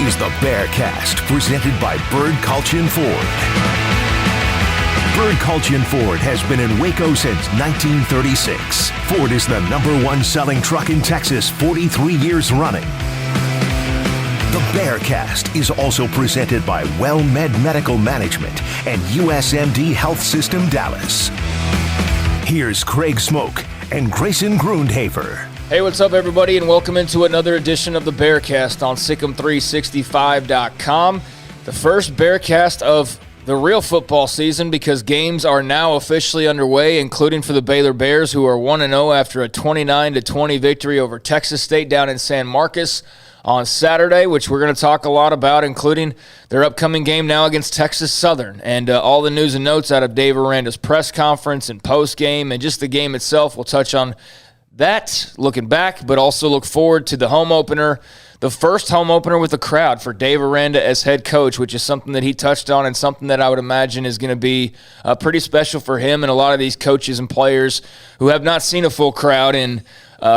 is the Bearcast, presented by Bird Kultgen Ford. Bird Kultgen Ford has been in Waco since 1936. Ford is the #1 selling truck in Texas 43 years running. The Bearcast is also presented by WellMed Medical Management and USMD Health System Dallas. Here's Craig Smoke and Grayson Grundhafer. Hey, what's up, everybody, and welcome into another edition of the Bearcast on SicEm365.com. The first Bearcast of the real football season, because games are now officially underway, including for the Baylor Bears, who are 1-0 after a 29-20 victory over Texas State down in San Marcos on Saturday, which we're going to talk a lot about, including their upcoming game now against Texas Southern, and all the news and notes out of Dave Aranda's press conference and post-game, and just the game itself. We'll touch on that, looking back, but also look forward to the home opener, the first home opener with a crowd for Dave Aranda as head coach, which is something that he touched on and something that I would imagine is going to be pretty special for him and a lot of these coaches and players who have not seen a full crowd in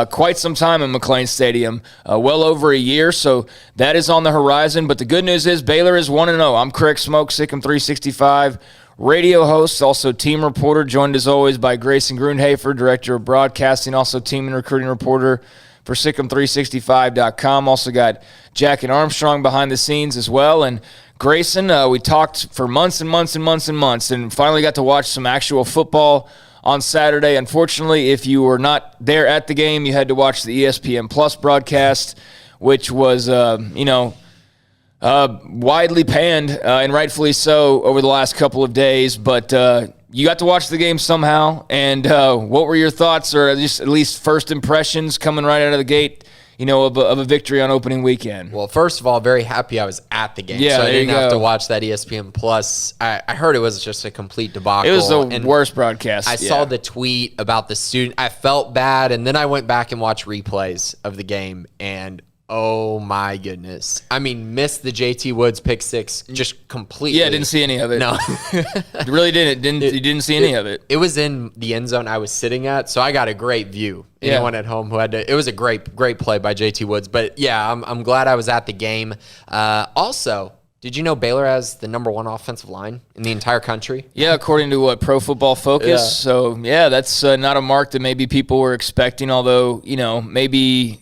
quite some time in McLean Stadium, well over a year, so that is on the horizon. But the good news is Baylor is 1-0. I'm Craig Smoke, SicEm365 radio host, also team reporter, joined as always by Grayson Grundhafer, director of broadcasting, also team and recruiting reporter for SicEm365.com. Also got Jack and Armstrong behind the scenes as well. And Grayson, we talked for months and months and months and months, and finally got to watch some actual football on Saturday. Unfortunately, if you were not there at the game, you had to watch the ESPN Plus broadcast, which was, widely panned, and rightfully so, over the last couple of days. But you got to watch the game somehow. And what were your thoughts, or just at least first impressions coming right out of the gate, of a victory on opening weekend? Well, first of all, very happy I was at the game, yeah, so I didn't have to watch that ESPN Plus. I heard it was just a complete debacle. It was the worst broadcast. I saw the tweet about the student. I felt bad, and then I went back and watched replays of the game, and oh my goodness. I mean, missed the JT Woods pick six just completely. Yeah, I didn't see any of it. No. You really didn't. You didn't see any of it. It was in the end zone I was sitting at, so I got a great view. Anyone at home who had to, it was a great play by JT Woods. But yeah, I'm glad I was at the game. Also, did you know Baylor has the #1 offensive line in the entire country? Yeah, according to Pro Football Focus. Yeah. So, yeah, that's not a mark that maybe people were expecting, although, maybe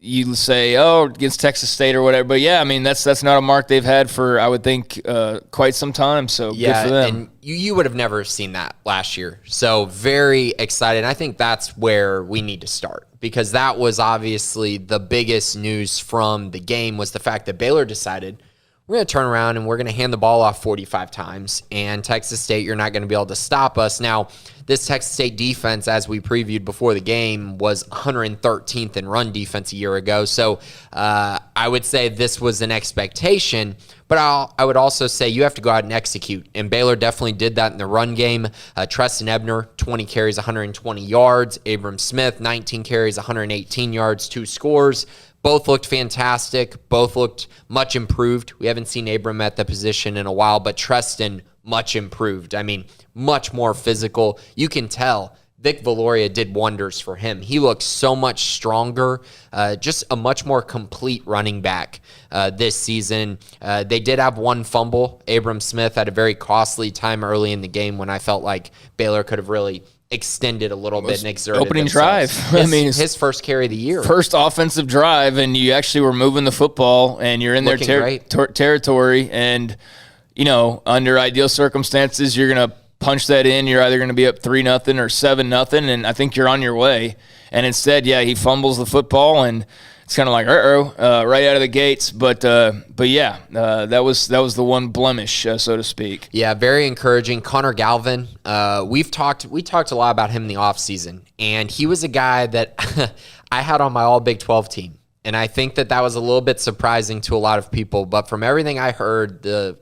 you say, against Texas State or whatever. But, yeah, I mean, that's not a mark they've had for, I would think, quite some time. So, good for them. And you would have never seen that last year. So, very excited. I think that's where we need to start, because that was obviously the biggest news from the game, was the fact that Baylor decided we're going to turn around and we're going to hand the ball off 45 times, and Texas State, you're not going to be able to stop us. Now, this Texas State defense, as we previewed before the game, was 113th in run defense a year ago. So I would say this was an expectation, but I would also say you have to go out and execute, and Baylor definitely did that in the run game. Treston Ebner, 20 carries, 120 yards. Abram Smith, 19 carries, 118 yards, 2 scores. Both looked fantastic. Both looked much improved. We haven't seen Abram at the position in a while, but Treston, much improved. I mean, much more physical. You can tell Vic Valoria did wonders for him. He looks so much stronger, just a much more complete running back this season. They did have one fumble. Abram Smith had a very costly time early in the game when I felt like Baylor could have really extended a little bit and exerted opening themselves. drive. His first carry of the year. First offensive drive, and you actually were moving the football, and you're in their territory, and, under ideal circumstances, you're going to punch that in. You're either going to be up 3-0 or 7-0, and I think you're on your way. And instead, he fumbles the football, and it's kind of like, right out of the gates. But yeah, that was the one blemish, so to speak. Yeah, very encouraging. Connor Galvin, we talked a lot about him in the offseason, and he was a guy that I had on my all Big 12 team. And I think that was a little bit surprising to a lot of people. But from everything I heard, the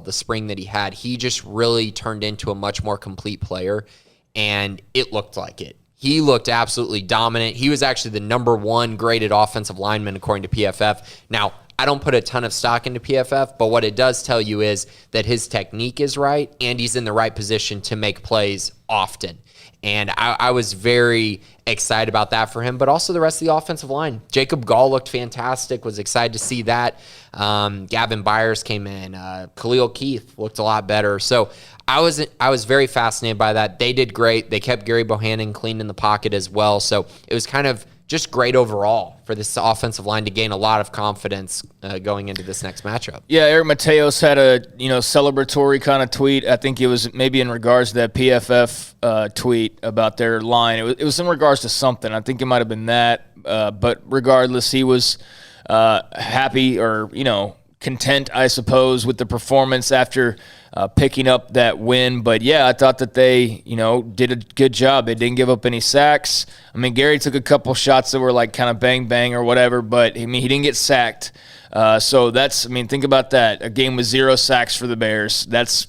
spring that he had, he just really turned into a much more complete player, and it looked like it. He looked absolutely dominant. He was actually the #1 graded offensive lineman according to PFF. Now, I don't put a ton of stock into PFF, but what it does tell you is that his technique is right and he's in the right position to make plays often. And I was very excited about that for him, but also the rest of the offensive line. Jacob Gall looked fantastic, was excited to see that. Gavin Byers came in. Khalil Keith looked a lot better. So I was very fascinated by that. They did great. They kept Gary Bohannon clean in the pocket as well. So it was kind of just great overall for this offensive line to gain a lot of confidence going into this next matchup. Yeah, Eric Mateos had a celebratory kind of tweet. I think it was maybe in regards to that PFF tweet about their line. It was in regards to something. I think it might have been that. But regardless, he was happy or content, I suppose, with the performance after picking up that win. But yeah, I thought that they, did a good job. They didn't give up any sacks. I mean, Gary took a couple shots that were like kind of bang bang or whatever, but he didn't get sacked. So think about that. A game with 0 sacks for the Bears. That's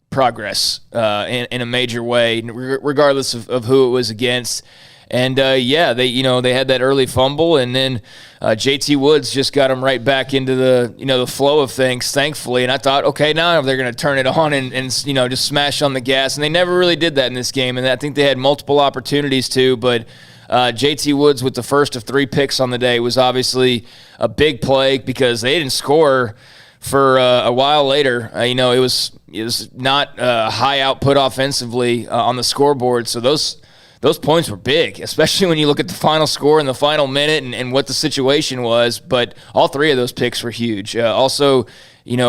progress in a major way, regardless of who it was against. And they had that early fumble, and then JT Woods just got them right back into the flow of things, thankfully. And I thought, okay, now they're going to turn it on and just smash on the gas. And they never really did that in this game, and I think they had multiple opportunities to. But JT Woods with the first of 3 picks on the day was obviously a big play because they didn't score for a while later. It was not high output offensively on the scoreboard, so those points were big, especially when you look at the final score in the final minute and what the situation was. But all 3 of those picks were huge. Also, Jeremy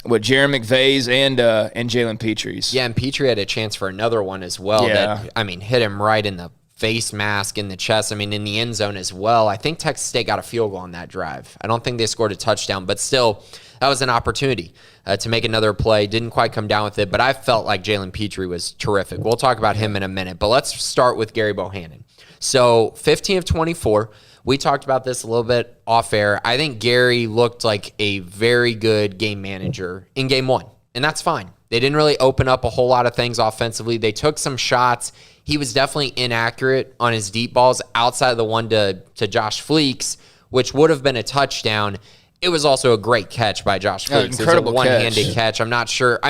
McVay's and Jalen Petry's. Yeah, and Petry had a chance for another one as well. Yeah. That, hit him right in the face mask, in the chest. In the end zone as well. I think Texas State got a field goal on that drive. I don't think they scored a touchdown, but still, that was an opportunity to make another play. Didn't quite come down with it, but I felt like Jalen Petry was terrific. We'll talk about him in a minute, but let's start with Gary Bohannon. So 15 of 24. We talked about this a little bit off air. I think Gary looked like a very good game manager in game 1, and that's fine. They didn't really open up a whole lot of things offensively. They took some shots. He was definitely inaccurate on his deep balls outside of the one to Josh Fleeks, which would have been a touchdown. It was also a great catch by Josh Fleeks. Incredible it was a one-handed catch. I'm not sure.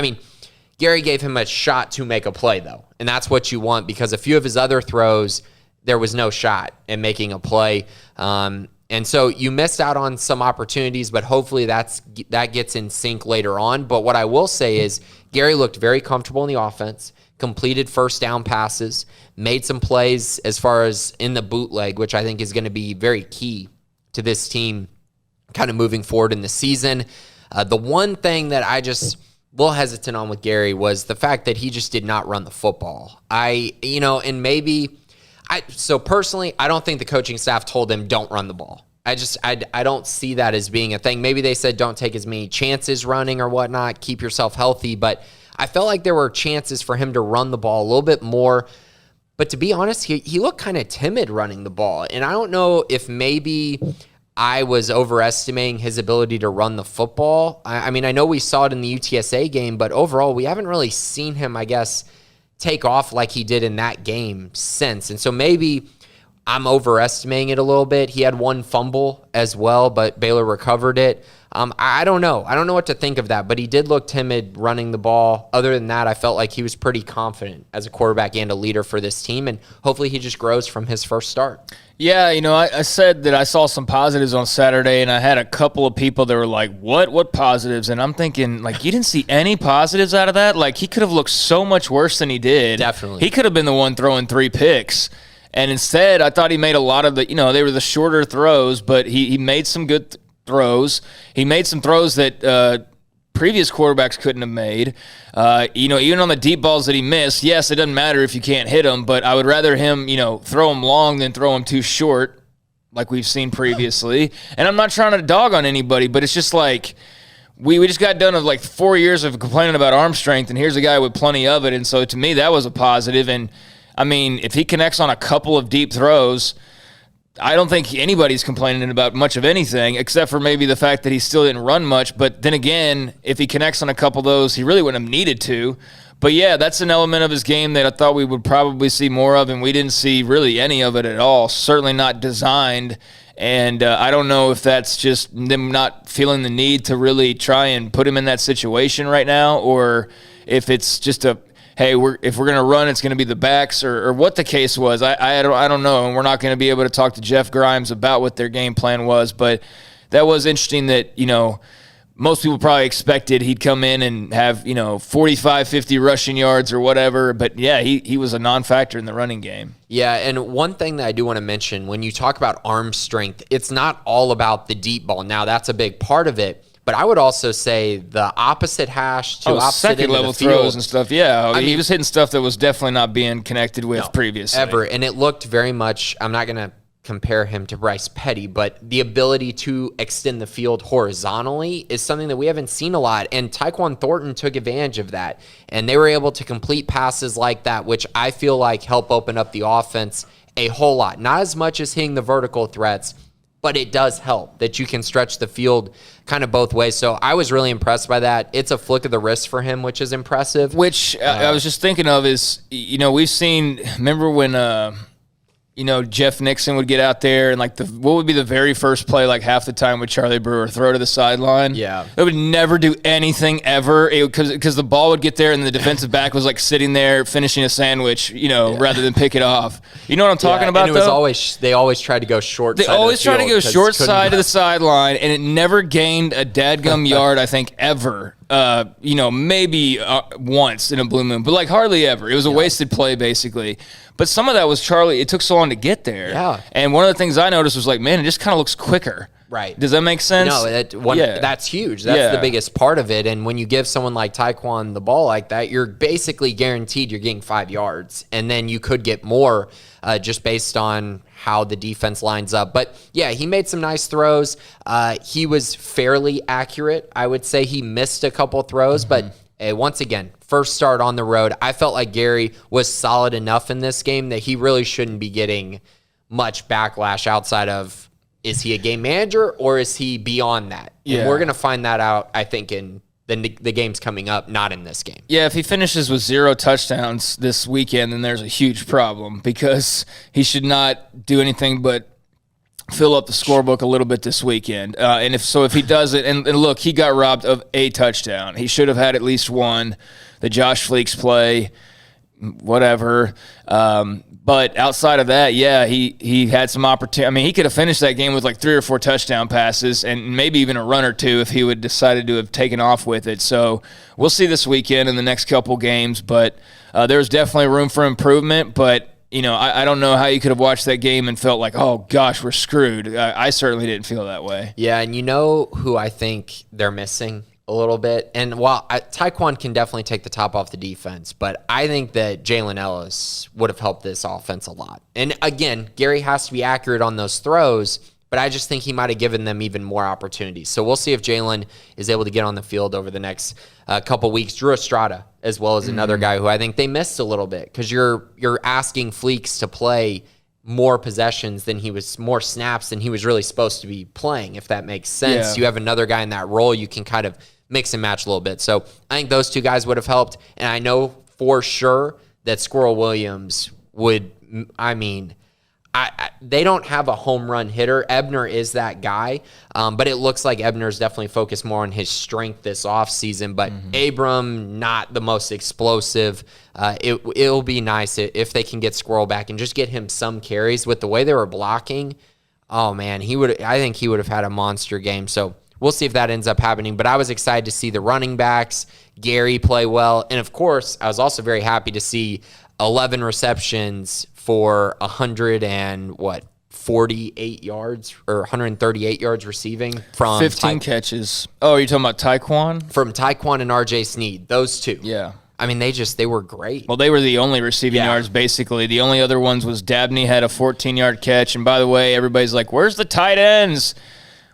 Gary gave him a shot to make a play, though, and that's what you want because a few of his other throws, there was no shot in making a play. And so you missed out on some opportunities, but hopefully that gets in sync later on. But what I will say is Gary looked very comfortable in the offense, completed first down passes, made some plays as far as in the bootleg, which I think is going to be very key to this team kind of moving forward in the season. The one thing that I just a little hesitant on with Gary was the fact that he just did not run the football. So personally, I don't think the coaching staff told him don't run the ball. I don't see that as being a thing. Maybe they said don't take as many chances running or whatnot, keep yourself healthy, but I felt like there were chances for him to run the ball a little bit more. But to be honest, he looked kind of timid running the ball. And I don't know if maybe I was overestimating his ability to run the football. I know we saw it in the UTSA game, but overall, we haven't really seen him, I guess, take off like he did in that game since. And so maybe I'm overestimating it a little bit. He had 1 fumble as well, but Baylor recovered it. I don't know. I don't know what to think of that, but he did look timid running the ball. Other than that, I felt like he was pretty confident as a quarterback and a leader for this team, and hopefully he just grows from his first start. Yeah, I said that I saw some positives on Saturday, and I had a couple of people that were like, what positives? And I'm thinking, you didn't see any positives out of that? He could have looked so much worse than he did. Definitely. He could have been the one throwing 3 picks. And instead, I thought he made a lot of they were the shorter throws, but he made some good throws. He made some throws that previous quarterbacks couldn't have made. Even on the deep balls that he missed, yes, it doesn't matter if you can't hit them, but I would rather him, throw them long than throw them too short, like we've seen previously. And I'm not trying to dog on anybody, but it's just like we just got done with 4 years of complaining about arm strength, and here's a guy with plenty of it. And so to me, that was a positive. And if he connects on a couple of deep throws, I don't think anybody's complaining about much of anything except for maybe the fact that he still didn't run much. But then again, if he connects on a couple of those, he really wouldn't have needed to. But yeah, that's an element of his game that I thought we would probably see more of, and we didn't see really any of it at all. Certainly not designed. And I don't know if that's just them not feeling the need to really try and put him in that situation right now, or if it's just hey, if we're going to run, it's going to be the backs, or what the case was. I don't know, and we're not going to be able to talk to Jeff Grimes about what their game plan was. But that was interesting that, most people probably expected he'd come in and have, 45, 50 rushing yards or whatever. But, yeah, he was a non-factor in the running game. Yeah, and one thing that I do want to mention, when you talk about arm strength, it's not all about the deep ball. Now, that's a big part of it. But I would also say the opposite hash to opposite second level throws and stuff. Yeah, I mean, he was hitting stuff that was definitely not being connected with previously. Ever. And it looked very much, I'm not going to compare him to Bryce Petty, but the ability to extend the field horizontally is something that we haven't seen a lot. And Tyquan Thornton took advantage of that. And they were able to complete passes like that, which I feel like help open up the offense a whole lot. Not as much as hitting the vertical threats, but it does help that you can stretch the field kind of both ways. So I was really impressed by that. It's a flick of the wrist for him, which is impressive. Which I was just thinking of is, we've seen, remember when, Jeff Nixon would get out there and what would be the very first play, half the time with Charlie Brewer, throw to the sideline? Yeah. It would never do anything ever because the ball would get there and the defensive back was sitting there finishing a sandwich, rather than pick it off. You know what I'm talking about, and it was they always tried to go short They side always of the tried to field go short side of the sideline, and it never gained a dadgum yard, I think, ever. Maybe once in a blue moon, but hardly ever. It was a wasted play, basically. But some of that was Charlie. It took so long to get there. Yeah. And one of the things I noticed was man, it just kind of looks quicker. Right. Does that make sense? No, that's huge. That's the biggest part of it. And when you give someone like Tyquan the ball like that, you're basically guaranteed you're getting 5 yards. And then you could get more just based on how the defense lines up. But, yeah, he made some nice throws. He was fairly accurate. I would say he missed a couple throws. But, once again, first start on the road. I felt like Gary was solid enough in this game that he really shouldn't be getting much backlash outside of, is he a game manager or is he beyond that? Yeah. And we're going to find that out, I think, in the games coming up, not in this game. Yeah, if he finishes with 0 touchdowns this weekend, then there's a huge problem because he should not do anything but fill up the scorebook a little bit this weekend. And if he does it, and look, he got robbed of a touchdown. He should have had at least one. The Josh Fleeks play, whatever. But outside of that, yeah, he had some opportunity. I mean, he could have finished that game with 3 or 4 touchdown passes and maybe even a run or two if he would decided to have taken off with it. So we'll see this weekend in the next couple games. But there's definitely room for improvement. But, I don't know how you could have watched that game and felt oh, gosh, we're screwed. I certainly didn't feel that way. Yeah, and who I think they're missing a little bit? And while Tyquan can definitely take the top off the defense, but I think that Jalen Ellis would have helped this offense a lot. And again, Gary has to be accurate on those throws, but I just think he might have given them even more opportunities. So we'll see if Jalen is able to get on the field over the next couple weeks. Drew Estrada, as well as another guy who I think they missed a little bit because you're asking Fleeks to play more possessions more snaps than he was really supposed to be playing, if that makes sense. Yeah. You have another guy in that role you can kind of mix and match a little bit. So I think those two guys would have helped. And I know for sure that Squirrel Williams would, they don't have a home run hitter. Ebner is that guy, but it looks like Ebner's definitely focused more on his strength this offseason. But Abram, not the most explosive. It'll be nice if they can get Squirrel back and just get him some carries. With the way they were blocking, oh man, I think he would have had a monster game. So we'll see if that ends up happening. But I was excited to see the running backs, Gary, play well. And of course, I was also very happy to see 11 receptions for 148 yards or 138 yards receiving from 15 catches. Oh, are you talking about Tyquan? From Tyquan and RJ Sneed, those two. Yeah. I mean, they were great. Well, they were the only receiving yards, basically. The only other ones was Dabney had a 14-yard catch. And by the way, everybody's like, where's the tight ends?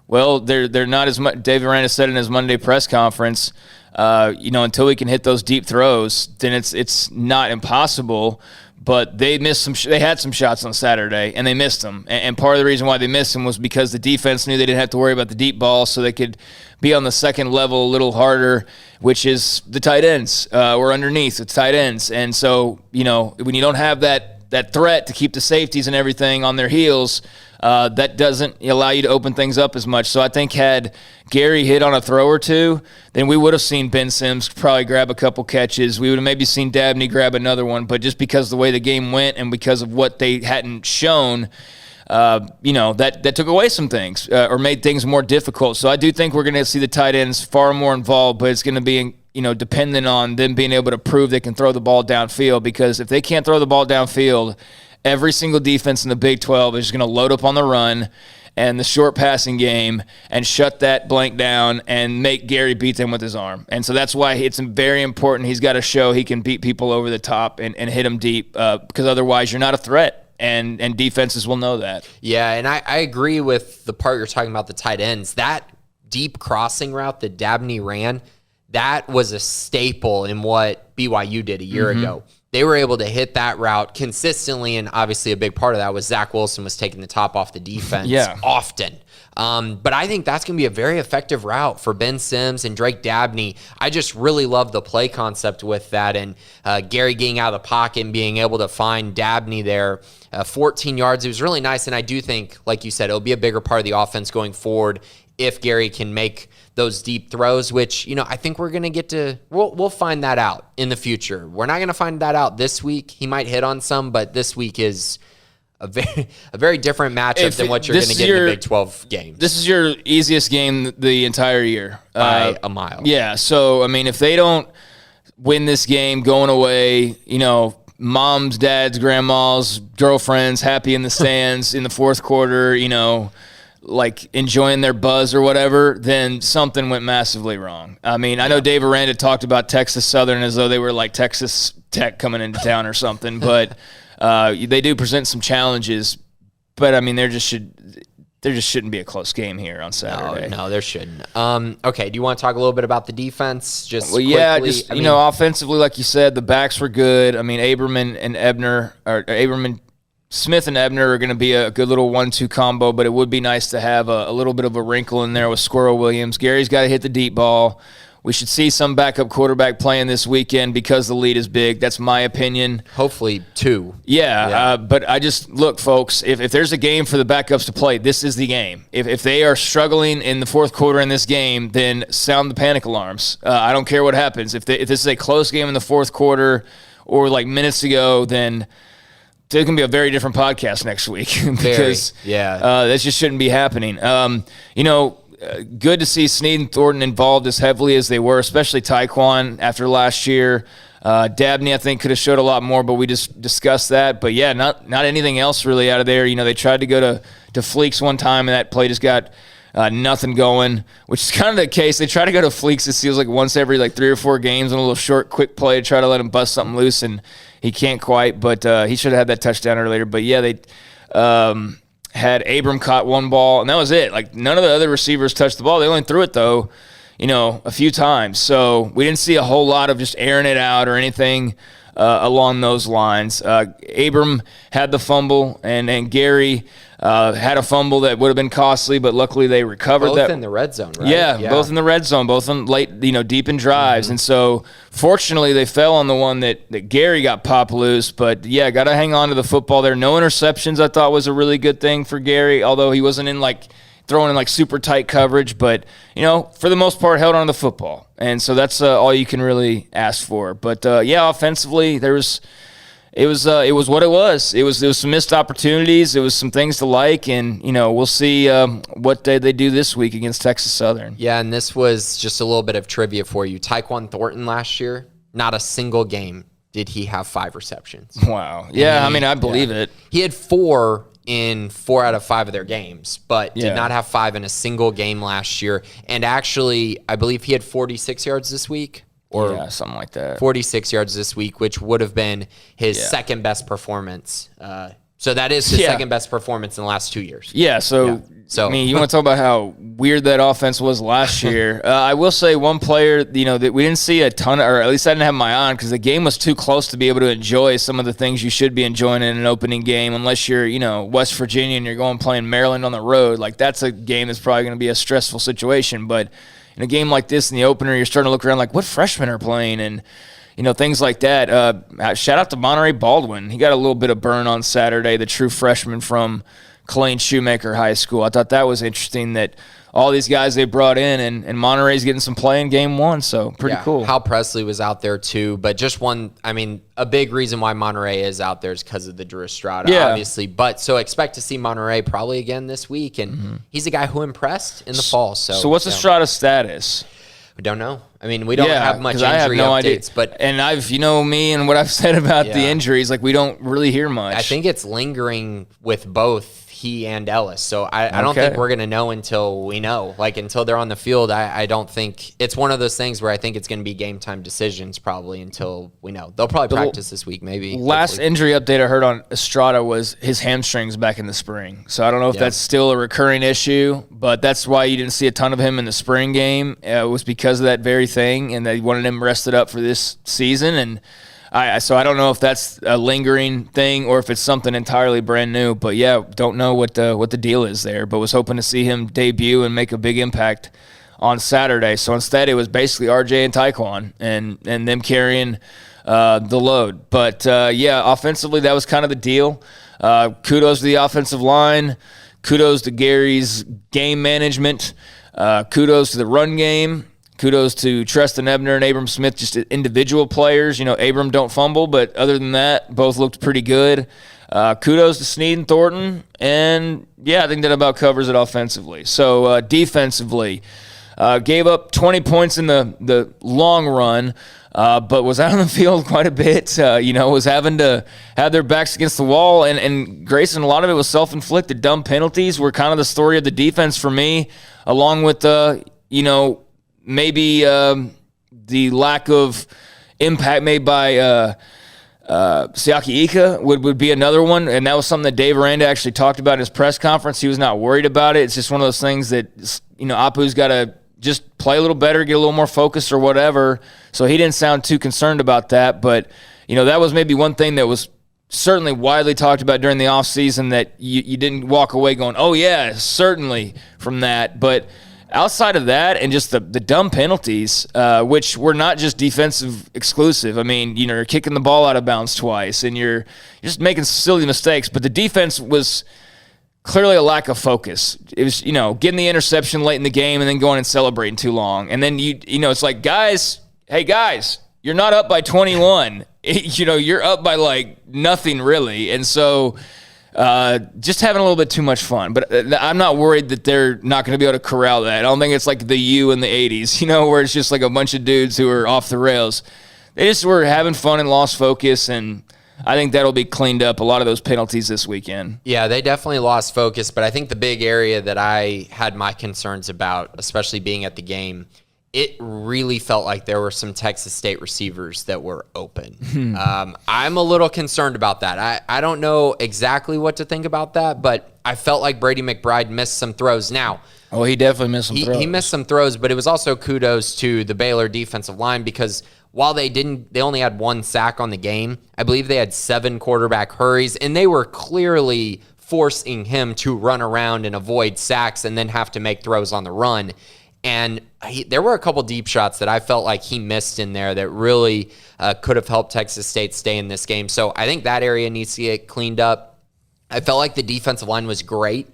Well, they're not as much. David Aranda said in his Monday press conference, until we can hit those deep throws, then it's not impossible. But they missed they had some shots on Saturday, and they missed them. And part of the reason why they missed them was because the defense knew they didn't have to worry about the deep ball, so they could be on the second level a little harder, which is the tight ends or underneath the tight ends. And so, when you don't have that threat to keep the safeties and everything on their heels, that doesn't allow you to open things up as much. So I think had Gary hit on a throw or two, then we would have seen Ben Sims probably grab a couple catches. We would have maybe seen Dabney grab another one. But just because of the way the game went and because of what they hadn't shown, that took away some things or made things more difficult. So I do think we're going to see the tight ends far more involved, but it's going to be dependent on them being able to prove they can throw the ball downfield, because if they can't throw the ball downfield, every single defense in the Big 12 is going to load up on the run and the short passing game and shut that blank down and make Gary beat them with his arm. And so that's why it's very important. He's got to show he can beat people over the top and hit them deep, because otherwise you're not a threat. And defenses will know that. Yeah, and I agree with the part you're talking about, the tight ends. That deep crossing route that Dabney ran, that was a staple in what BYU did a year ago. They were able to hit that route consistently, and obviously a big part of that was Zach Wilson was taking the top off the defense often. But I think that's going to be a very effective route for Ben Sims and Drake Dabney. I just really love the play concept with that, and Gary getting out of the pocket and being able to find Dabney there. 14 yards, it was really nice, and I do think, like you said, it'll be a bigger part of the offense going forward if Gary can make those deep throws, which, I think we're going to get to, we'll find that out in the future. We're not going to find that out this week. He might hit on some, but this week is a very different matchup than what you're going to get in the Big 12 games. This is your easiest game the entire year. By a mile. Yeah, so, if they don't win this game going away, moms, dads, grandmas, girlfriends happy in the stands in the fourth quarter, like enjoying their buzz or whatever, then something went massively wrong. I know Dave Aranda talked about Texas Southern as though they were like Texas Tech coming into town or something, but they do present some challenges. But there just shouldn't be a close game here on Saturday. No, there shouldn't. Okay, do you want to talk a little bit about the defense? Offensively, like you said, the backs were good. Smith and Ebner are going to be a good little 1-2 combo, but it would be nice to have a little bit of a wrinkle in there with Squirrel Williams. Gary's got to hit the deep ball. We should see some backup quarterback playing this weekend because the lead is big. That's my opinion. Hopefully two. Yeah. But I just, look, folks, if there's a game for the backups to play, this is the game. If they are struggling in the fourth quarter in this game, then sound the panic alarms. I don't care what happens. If this is a close game in the fourth quarter or like minutes ago, then there's going to be a very different podcast next week because that just shouldn't be happening. Good to see Snead and Thornton involved as heavily as they were, especially Taekwon after last year. Dabney, I think, could have showed a lot more, but we just discussed that. But, yeah, not anything else really out of there. They tried to go to Fleeks one time, and that play just got nothing going, which is kind of the case. They try to go to Fleeks, it feels like once every 3 or 4 games on a little short, quick play to try to let him bust something loose, and he can't quite. But he should have had that touchdown earlier. But, yeah, they had Abram caught one ball, and that was it. None of the other receivers touched the ball. They only threw it, though, a few times. So we didn't see a whole lot of just airing it out or anything along those lines. Abram had the fumble, and Gary had a fumble that would have been costly, but luckily they recovered both that. In the red zone, right? Yeah, both in the red zone, both in late, deep in drives. And so fortunately they fell on the one that Gary got popped loose. But, yeah, got to hang on to the football there. No interceptions, I thought, was a really good thing for Gary, although he wasn't in throwing in super tight coverage. But, for the most part, held on to the football. And so that's all you can really ask for. But, offensively, it was what it was. It was some missed opportunities. It was some things to like, and we'll see what they do this week against Texas Southern. Yeah, and this was just a little bit of trivia for you. Taekwon Thornton last year, not a single game did he have 5 receptions. Wow. Yeah, I believe it. He had 4 in 4 out of 5 of their games, but did not have 5 in a single game last year. And actually, I believe he had 46 yards this week. Or something like that. 46 yards this week, which would have been his second best performance. So that is his second best performance in the last 2 years. Yeah, so you want to talk about how weird that offense was last year. I will say one player, that we didn't see a ton of, or at least I didn't have my eye on because the game was too close to be able to enjoy some of the things you should be enjoying in an opening game unless you're, West Virginia and you're going playing Maryland on the road. That's a game that's probably going to be a stressful situation, but in a game like this in the opener, you're starting to look around what freshmen are playing and, things like that. Shout out to Monterey Baldwin. He got a little bit of burn on Saturday, the true freshman from Colleen Shoemaker High School. I thought that was interesting that all these guys they brought in, and Monterey's getting some play in game one, so pretty cool. Hal Presley was out there too, but just a big reason why Monterey is out there is because of the Drew Estrada, obviously. But so expect to see Monterey probably again this week, and he's a guy who impressed in the fall. So what's Estrada's status? We don't know. I mean, we don't have much injury I have no updates, idea. And me and what I've said about the injuries, like we don't really hear much. I think it's lingering with both he and Ellis. So I don't think we're going to know until we know. Like until they're on the field, I don't think it's one of those things where I think it's going to be game time decisions probably until we know. They'll probably practice this week maybe. Last injury update I heard on Estrada was his hamstrings back in the spring. So I don't know if that's still a recurring issue, but that's why you didn't see a ton of him in the spring game. It was because of that very thing, and they wanted him rested up for this season. And so I don't know if that's a lingering thing or if it's something entirely brand new. But don't know what the deal is there. But was hoping to see him debut and make a big impact on Saturday. So instead, it was basically RJ and Taekwon and them carrying the load. But offensively, that was kind of the deal. Kudos to the offensive line. Kudos to Gary's game management. Kudos to the run game. Kudos to Treston Ebner and Abram Smith, just individual players. Abram don't fumble, but other than that, both looked pretty good. Kudos to Snead and Thornton. And, I think that about covers it offensively. So, defensively, gave up 20 points in the long run, but was out on the field quite a bit. Was having to have their backs against the wall. And Grayson, a lot of it was self-inflicted. Dumb penalties were kind of the story of the defense for me, along with, maybe the lack of impact made by Siaki Ika would be another one, and that was something that Dave Aranda actually talked about in his press conference. He was not worried about it. It's just one of those things that, Apu's got to just play a little better, get a little more focused or whatever. So he didn't sound too concerned about that, but, that was maybe one thing that was certainly widely talked about during the offseason that you didn't walk away going, oh, yeah, certainly from that. But outside of that and just the dumb penalties, which were not just defensive exclusive. I mean, you're kicking the ball out of bounds twice and you're just making silly mistakes. But the defense was clearly a lack of focus. It was, getting the interception late in the game and then going and celebrating too long. And then, it's like, guys, you're not up by 21. You're up by like nothing really. And so just having a little bit too much fun. But I'm not worried that they're not going to be able to corral that. I don't think it's like the U in the 80s, where it's just like a bunch of dudes who are off the rails. They just were having fun and lost focus, and I think that'll be cleaned up, a lot of those penalties this weekend. Yeah, they definitely lost focus, but I think the big area that I had my concerns about, especially being at the game, it really felt like there were some Texas State receivers that were open. I'm a little concerned about that. I don't know exactly what to think about that, but I felt like Brady McBride missed some throws. Now, he definitely missed some throws. He missed some throws, but it was also kudos to the Baylor defensive line because while they only had one sack on the game, I believe they had 7 quarterback hurries, and they were clearly forcing him to run around and avoid sacks and then have to make throws on the run. And there were a couple deep shots that I felt like he missed in there that really could have helped Texas State stay in this game. So I think that area needs to get cleaned up. I felt like the defensive line was great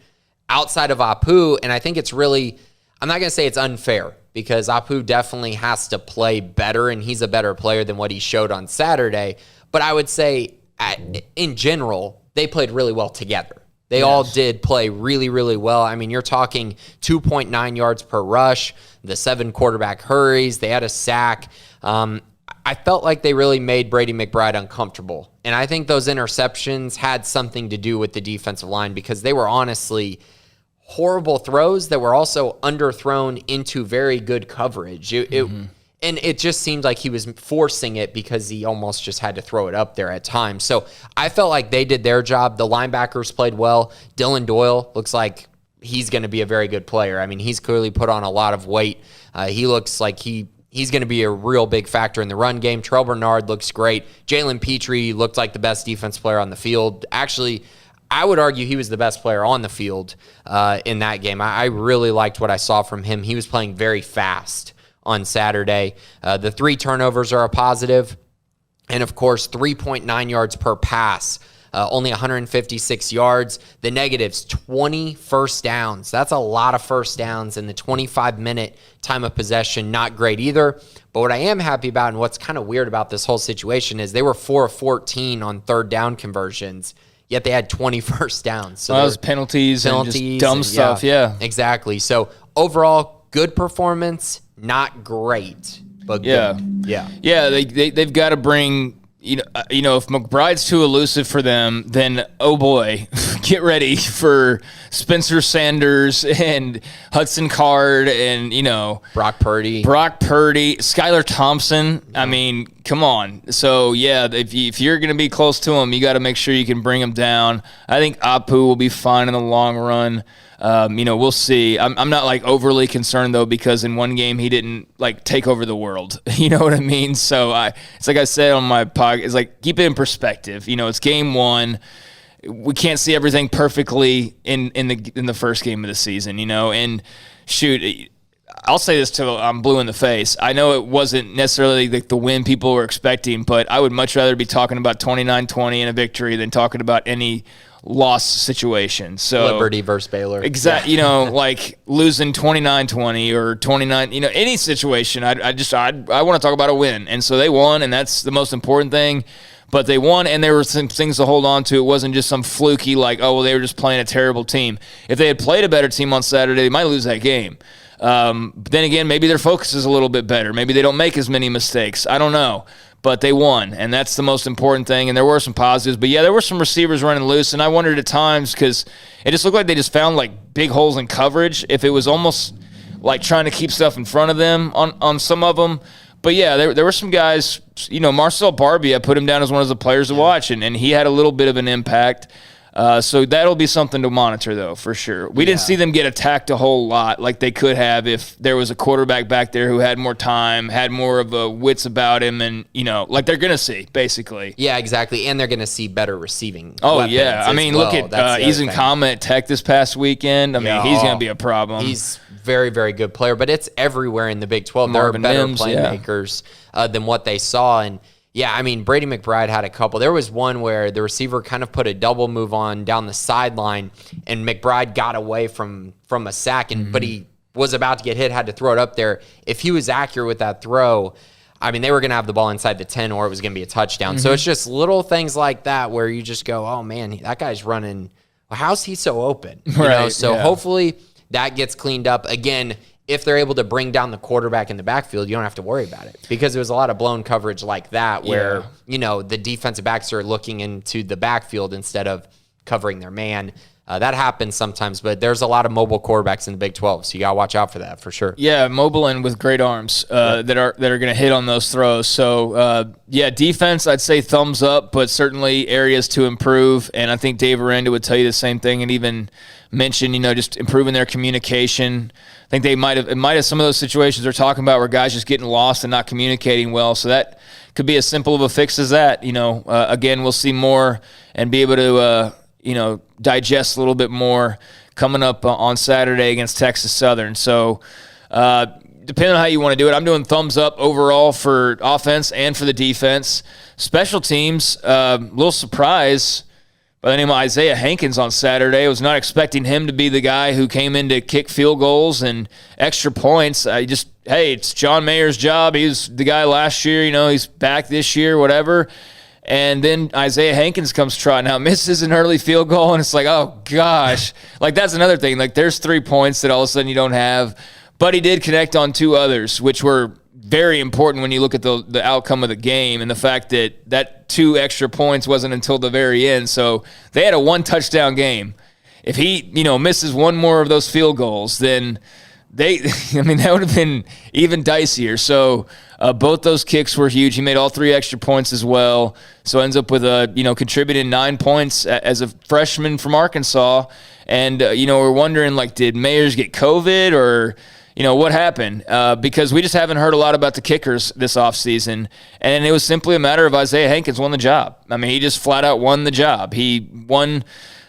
outside of Apu, and I think it's really, I'm not going to say it's unfair because Apu definitely has to play better, and he's a better player than what he showed on Saturday. But I would say, in general, they played really well together. They all did play really, really well. I mean, you're talking 2.9 yards per rush, the 7 quarterback hurries. They had a sack. I felt like they really made Brady McBride uncomfortable. And I think those interceptions had something to do with the defensive line because they were honestly horrible throws that were also underthrown into very good coverage. And it just seemed like he was forcing it because he almost just had to throw it up there at times. So I felt like they did their job. The linebackers played well. Dylan Doyle looks like he's going to be a very good player. I mean, he's clearly put on a lot of weight. He looks like he's going to be a real big factor in the run game. Terrell Bernard looks great. Jalen Petrie looked like the best defense player on the field. Actually, I would argue he was the best player on the field in that game. I really liked what I saw from him. He was playing very fast on Saturday. The 3 turnovers are a positive. And, of course, 3.9 yards per pass only 156 yards. The negatives, 20 first downs. That's a lot of first downs in the 25-minute time of possession. Not great either. But what I am happy about and what's kind of weird about this whole situation is they were 4 of 14 on third down conversions, yet they had 20 first downs. So those penalties and just dumb stuff, yeah. Exactly. So overall, good performance, not great, but good. Yeah, they've got to bring, if McBride's too elusive for them, then, oh boy, get ready for Spencer Sanders and Hudson Card and, Brock Purdy, Skylar Thompson. I mean, come on. So, yeah, if you're going to be close to them, you got to make sure you can bring them down. I think Apu will be fine in the long run. We'll see. I'm not like overly concerned though, because in one game he didn't like take over the world. You know what I mean? So it's like I said on my podcast, it's like keep it in perspective. It's game one. We can't see everything perfectly in the first game of the season, and shoot, I'll say this till I'm blue in the face. I know it wasn't necessarily the win people were expecting, but I would much rather be talking about 29-20 in a victory than talking about any loss situation. So Liberty versus Baylor. Exactly. Like losing 29-20 or 29, any situation. I want to talk about a win. And so they won, and that's the most important thing. But they won, and there were some things to hold on to. It wasn't just some fluky, like, oh, well, they were just playing a terrible team. If they had played a better team on Saturday, they might lose that game. But then again, maybe their focus is a little bit better. Maybe they don't make as many mistakes. I don't know. But they won, and that's the most important thing. And there were some positives. But, yeah, there were some receivers running loose, and I wondered at times because it just looked like they just found, like, big holes in coverage. If it was almost like trying to keep stuff in front of them on some of them. But, yeah, there were some guys, Marcel Barbie, I put him down as one of the players to watch, and he had a little bit of an impact. So that'll be something to monitor, though, for sure. We didn't see them get attacked a whole lot like they could have if there was a quarterback back there who had more time, had more of a wits about him, and, like they're going to see, basically. Yeah, exactly, and they're going to see better receiving weapons I mean, look at Eason Kama at Tech this past weekend. I mean, he's going to be a problem. He's very, very good player, but it's everywhere in the Big 12. There are better playmakers than what they saw, and yeah, I mean, Brady McBride had a couple. There was one where the receiver kind of put a double move on down the sideline, and McBride got away from a sack, but he was about to get hit, had to throw it up there. If he was accurate with that throw, I mean, they were going to have the ball inside the 10 or it was going to be a touchdown. So it's just little things like that where you just go, oh, man, that guy's running. Well, how's he so open? So hopefully that gets cleaned up. Again, if they're able to bring down the quarterback in the backfield, you don't have to worry about it because there was a lot of blown coverage like that where, the defensive backs are looking into the backfield instead of covering their man. That happens sometimes, but there's a lot of mobile quarterbacks in the Big 12, so you got to watch out for that for sure. Yeah, mobile and with great arms that are going to hit on those throws. So, defense, I'd say thumbs up, but certainly areas to improve, and I think Dave Aranda would tell you the same thing and even mention, just improving their communication. I think it might have some of those situations they're talking about where guys just getting lost and not communicating well, so that could be as simple of a fix as that. Again, we'll see more and be able to digest a little bit more coming up on Saturday against Texas Southern. So depending on how you want to do it, I'm doing thumbs up overall for offense and for the defense. Special teams, little surprise by the name of Isaiah Hankins on Saturday. I was not expecting him to be the guy who came in to kick field goals and extra points. It's John Mayer's job. He was the guy last year. He's back this year, whatever. And then Isaiah Hankins comes trotting out, misses an early field goal, and it's like, oh, gosh. Like, that's another thing. Like, there's 3 points that all of a sudden you don't have. But he did connect on 2 others, which were very important when you look at the outcome of the game and the fact that 2 extra points wasn't until the very end. So they had a 1-touchdown game. If he, misses 1 more of those field goals, then that would have been even dicier. So both those kicks were huge. He made all 3 extra points as well. So ends up with contributing 9 points as a freshman from Arkansas. And, we're wondering, did Mayers get COVID or, what happened? Because we just haven't heard a lot about the kickers this offseason. And it was simply a matter of Isaiah Hankins won the job. I mean, he just flat out won the job. He won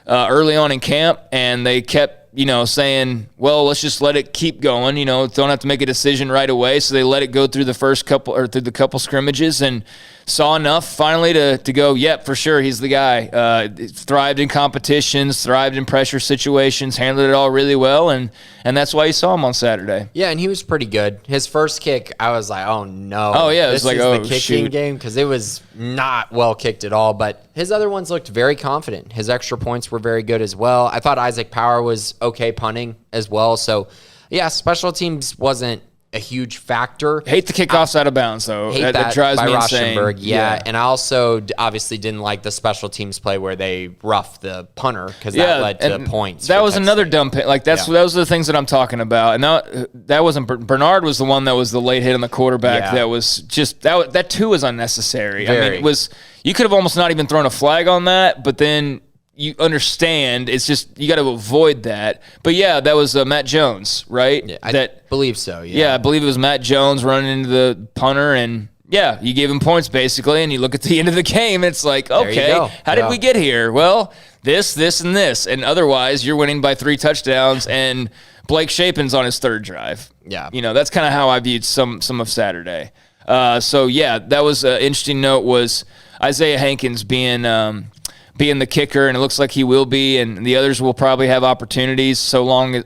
early on in camp, and they kept saying, well, let's just let it keep going. Don't have to make a decision right away. So they let it go through the couple scrimmages and saw enough finally to go, yep, for sure, he's the guy. Thrived in competitions, thrived in pressure situations, handled it all really well, and that's why you saw him on Saturday. Yeah, and he was pretty good. His first kick, I was like, oh, no. Oh, yeah, it was this like, is oh, the kicking shoot. game, because it was not well kicked at all, but his other ones looked very confident. His extra points were very good as well. I thought Isaac Power was okay punting as well, so, yeah, special teams wasn't a huge factor. Hate the kickoffs out of bounds, though. Hate that drives by me insane. Rauschenberg, yeah. And I also obviously didn't like the special teams play where they roughed the punter because that led to points. That was another dumb pick. Like those are the things that I'm talking about. And that wasn't Bernard was the one that was the late hit on the quarterback. Yeah. That was just that too was unnecessary. Very. I mean, it was you could have almost not even thrown a flag on that, but then you understand it's just you got to avoid that. But yeah, that was Matt Jones, right? Yeah, I believe so. Yeah, I believe it was Matt Jones running into the punter, and yeah, you gave him points basically. And you look at the end of the game, it's like, okay, how did we get here? Well, this, and this, and otherwise you're winning by 3 touchdowns, and Blake Shapen's on his 3rd drive. Yeah, that's kind of how I viewed some of Saturday. So yeah, that was an interesting note was Isaiah Hankins being the kicker, and it looks like he will be, and the others will probably have opportunities so long as,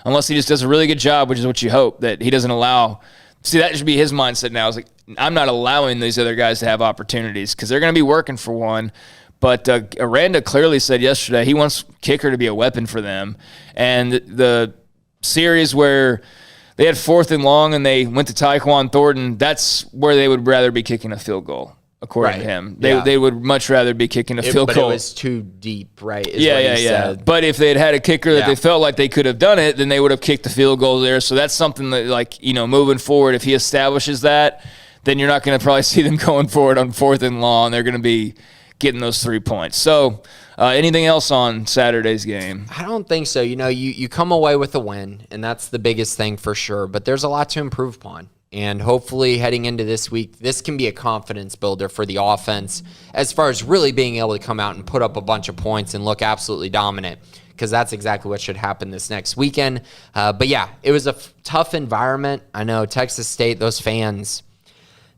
unless he just does a really good job, which is what you hope, that he doesn't allow. See, that should be his mindset now. It's like, I'm not allowing these other guys to have opportunities because they're going to be working for one. But Aranda clearly said yesterday he wants kicker to be a weapon for them. And the series where they had 4th and long and they went to Tyquan Thornton, that's where they would rather be kicking a field goal. According to him, they would much rather be kicking a field goal. But it was too deep, right? Yeah. Said. But if they had a kicker that they felt like they could have done it, then they would have kicked the field goal there. So that's something that, moving forward, if he establishes that, then you're not going to probably see them going forward on 4th and long. They're going to be getting those 3 points. So anything else on Saturday's game? I don't think so. You come away with a win, and that's the biggest thing for sure. But there's a lot to improve upon. And hopefully heading into this week, this can be a confidence builder for the offense as far as really being able to come out and put up a bunch of points and look absolutely dominant, because that's exactly what should happen this next weekend. But yeah, it was a tough environment. I know Texas State, those fans,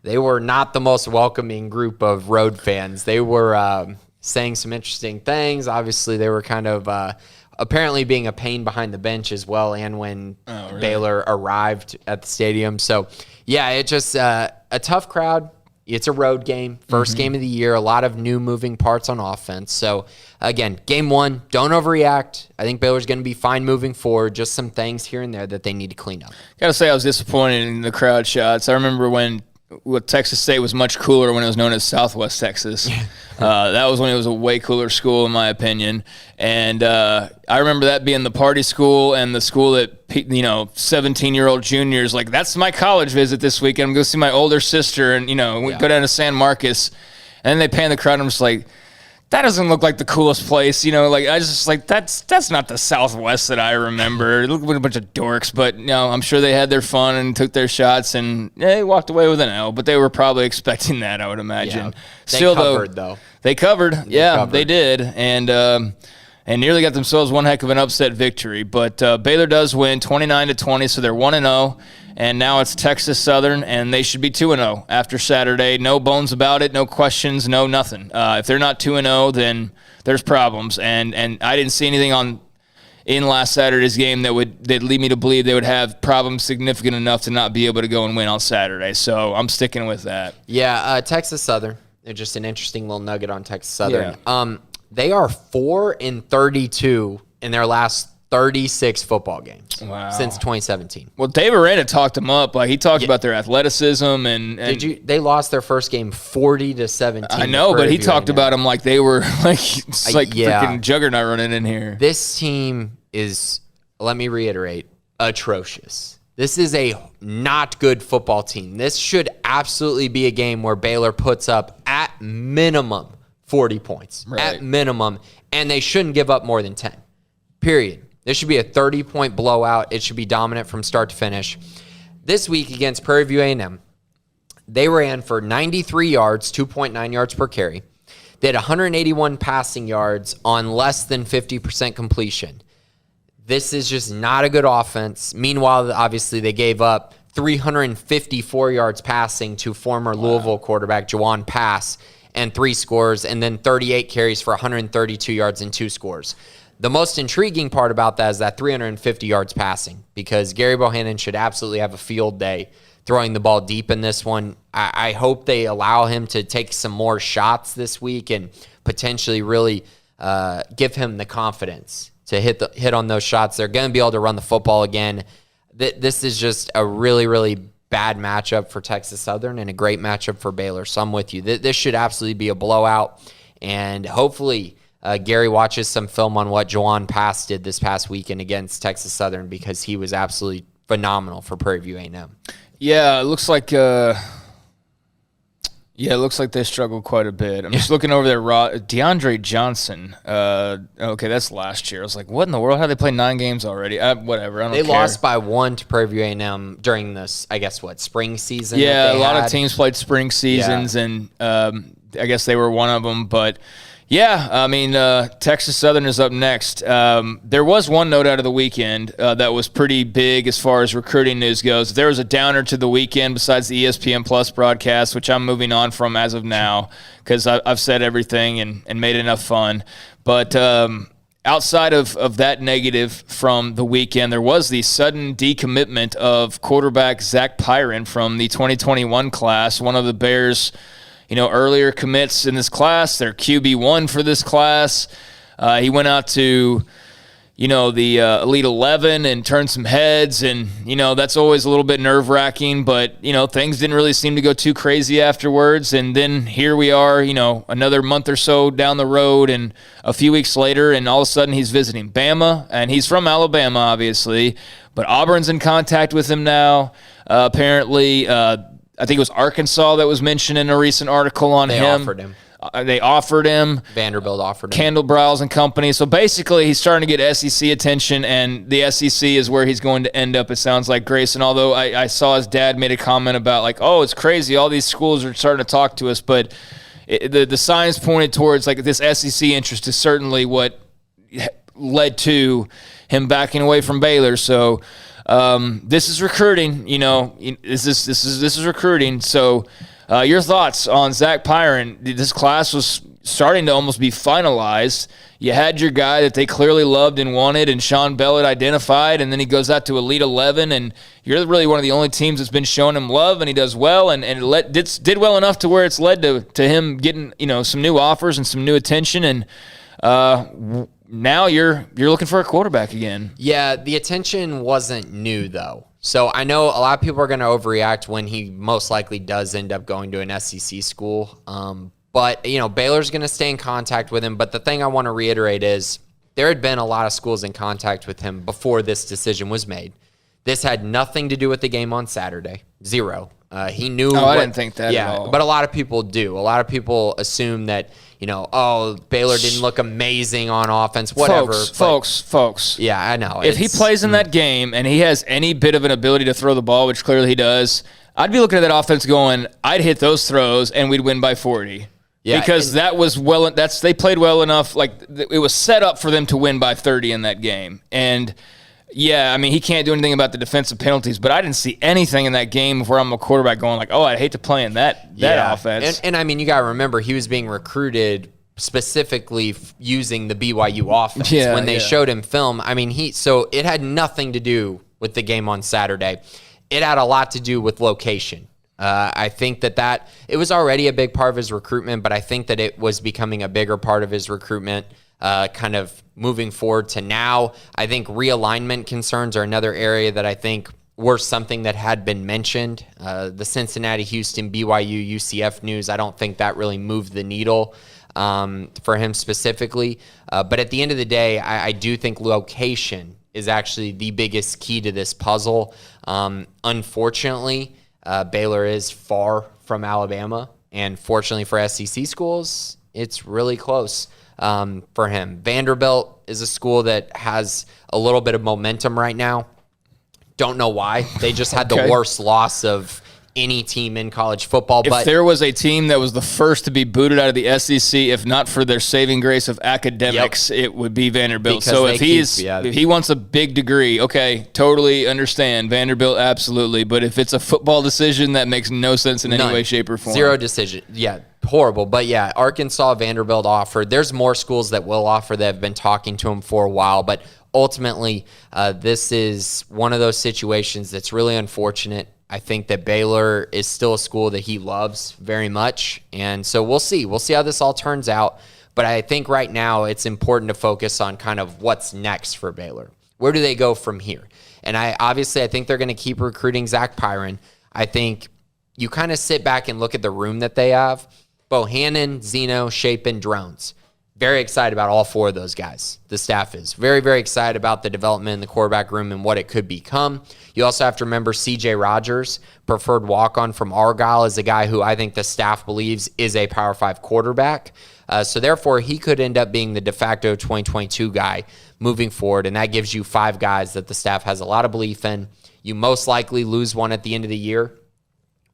they were not the most welcoming group of road fans. They were saying some interesting things. Obviously, they were kind of apparently being a pain behind the bench as well, and when Baylor arrived at the stadium. So, yeah, it just a tough crowd. It's a road game, first game of the year, a lot of new moving parts on offense. So, again, game 1, don't overreact. I think Baylor's going to be fine moving forward, just some things here and there that they need to clean up. Got to say I was disappointed in the crowd shots. I remember when Texas State was much cooler when it was known as Southwest Texas. That was when it was a way cooler school, in my opinion. And I remember that being the party school and the school that, 17-year-old juniors, like, that's my college visit this weekend. I'm going to see my older sister, and, we go down to San Marcos. And then they pan the crowd, and I'm just like, that doesn't look like the coolest place, I just like, that's not the Southwest that I remember. It looked like a bunch of dorks, but I'm sure they had their fun and took their shots, and they walked away with an L, but they were probably expecting that, I would imagine. Yeah, they covered, though. They covered. They did. And nearly got themselves one heck of an upset victory. But Baylor does win 29-20, so they're 1-0. And now it's Texas Southern, and they should be 2-0 after Saturday. No bones about it, no questions, no nothing. If they're not 2-0, then there's problems. And I didn't see anything in last Saturday's game that'd lead me to believe they would have problems significant enough to not be able to go and win on Saturday. So I'm sticking with that. Yeah, Texas Southern. They're just an interesting little nugget on Texas Southern. Yeah. They are 4-32 in their last 36 football games since 2017. Well, Dave Aranda talked them up. Like, he talked about their athleticism and they lost their first game 40-17. I know, but he talked about them like they were freaking juggernaut running in here. This team is, let me reiterate, atrocious. This is a not good football team. This should absolutely be a game where Baylor puts up at minimum 40 points. Right. At minimum, and they shouldn't give up more than 10. Period. This should be a 30-point blowout. It should be dominant from start to finish. This week against Prairie View A&M, they ran for 93 yards, 2.9 yards per carry. They had 181 passing yards on less than 50% completion. This is just not a good offense. Meanwhile, obviously, they gave up 354 yards passing to former Louisville quarterback Jawan Pass and 3 scores, and then 38 carries for 132 yards and 2 scores. The most intriguing part about that is that 350 yards passing, because Gary Bohannon should absolutely have a field day throwing the ball deep in this one. I hope they allow him to take some more shots this week and potentially really give him the confidence to hit on those shots. They're going to be able to run the football again. This is just a really, really bad matchup for Texas Southern and a great matchup for Baylor. So I'm with you. This should absolutely be a blowout, and hopefully Gary watches some film on what Jawan Pass did this past weekend against Texas Southern, because he was absolutely phenomenal for Prairie View A&M. Yeah, it looks like they struggled quite a bit. I'm just looking over there. DeAndre Johnson. Okay, that's last year. I was like, what in the world? How they played 9 games already? Whatever. I don't care. They lost by 1 to Prairie View A&M during this, I guess, spring season? Yeah, a lot of teams played spring seasons, and I guess they were one of them. But yeah, I mean, Texas Southern is up next. There was one note out of the weekend that was pretty big as far as recruiting news goes. There was a downer to the weekend besides the ESPN Plus broadcast, which I'm moving on from as of now because I've said everything and made enough fun. But outside of that negative from the weekend, there was the sudden decommitment of quarterback Zach Pyron from the 2021 class, one of the Bears' earlier commits in this class. They're QB1 for this class. He went out to, the Elite 11 and turned some heads, and, that's always a little bit nerve-wracking, but, things didn't really seem to go too crazy afterwards, and then here we are, another month or so down the road and a few weeks later, and all of a sudden he's visiting Bama, and he's from Alabama, obviously, but Auburn's in contact with him now, apparently. I think it was Arkansas that was mentioned in a recent article on him. They offered him. Vanderbilt offered him. Kendall Briles and company. So basically, he's starting to get SEC attention, and the SEC is where he's going to end up, it sounds like, Grayson. Although I saw his dad made a comment about, like, oh, it's crazy. All these schools are starting to talk to us. But the signs pointed towards, like, this SEC interest is certainly what led to him backing away from Baylor. So this is recruiting, this is recruiting. So your thoughts on Zach Pyron? This class was starting to almost be finalized. You had your guy that they clearly loved and wanted, and Sean Bell had identified, and then he goes out to Elite 11, and you're really one of the only teams that's been showing him love, and he does well, and it did well enough to where it's led to him getting some new offers and some new attention, and now you're looking for a quarterback again. Yeah, the attention wasn't new, though. So I know a lot of people are going to overreact when he most likely does end up going to an SEC school. But, Baylor's going to stay in contact with him. But the thing I want to reiterate is there had been a lot of schools in contact with him before this decision was made. This had nothing to do with the game on Saturday. Zero. He knew. I didn't think that at all. But a lot of people do. A lot of people assume that, Baylor didn't look amazing on offense, whatever. Folks. Yeah, I know. If he plays in that game and he has any bit of an ability to throw the ball, which clearly he does, I'd be looking at that offense going, I'd hit those throws and we'd win by 40. Yeah, because they played well enough. Like, it was set up for them to win by 30 in that game. And yeah, I mean, he can't do anything about the defensive penalties, but I didn't see anything in that game where I'm a quarterback going like, oh, I'd hate to play in that offense. And I mean, you got to remember, he was being recruited specifically using the BYU offense. When they showed him film, I mean, so it had nothing to do with the game on Saturday. It had a lot to do with location. I think that it was already a big part of his recruitment, but I think that it was becoming a bigger part of his recruitment kind of moving forward to now. I think realignment concerns are another area that I think were something that had been mentioned. The Cincinnati, Houston, BYU, UCF news, I don't think that really moved the needle for him specifically. But at the end of the day, I do think location is actually the biggest key to this puzzle. Unfortunately, Baylor is far from Alabama, and fortunately for SEC schools, it's really close for him. Vanderbilt is a school that has a little bit of momentum right now. Don't know why. They just had the worst loss of any team in college football. If there was a team that was the first to be booted out of the SEC, if not for their saving grace of academics, it would be Vanderbilt. Because so if he wants a big degree, okay, totally understand. Vanderbilt, absolutely. But if it's a football decision, that makes no sense in any way, shape, or form. Zero decision. Yeah, horrible. But yeah, Arkansas, Vanderbilt offered. There's more schools that will offer that have been talking to him for a while. But ultimately, this is one of those situations that's really unfortunate. I think that Baylor is still a school that he loves very much. And so we'll see. We'll see how this all turns out. But I think right now it's important to focus on kind of what's next for Baylor. Where do they go from here? And I think they're going to keep recruiting Zach Pyron. I think you kind of sit back and look at the room that they have. Bohannon, Zeno, Shapen, Drones. Very excited about all four of those guys. The staff is very, very excited about the development in the quarterback room and what it could become. You also have to remember C.J. Rogers, preferred walk-on from Argyle, is a guy who I think the staff believes is a Power 5 quarterback. So therefore, he could end up being the de facto 2022 guy moving forward, and that gives you 5 guys that the staff has a lot of belief in. You most likely lose one at the end of the year,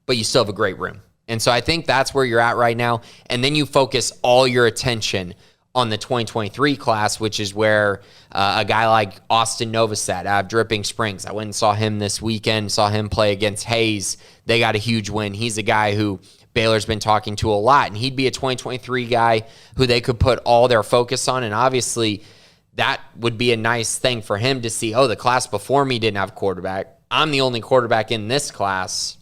but you still have a great room. And so I think that's where you're at right now. And then you focus all your attention on the 2023 class, which is where a guy like Austin Novosad out of Dripping Springs, I went and saw him this weekend, saw him play against Hayes. They got a huge win. He's a guy who Baylor's been talking to a lot, and he'd be a 2023 guy who they could put all their focus on. And obviously that would be a nice thing for him to see, oh, the class before me didn't have a quarterback. I'm the only quarterback in this class.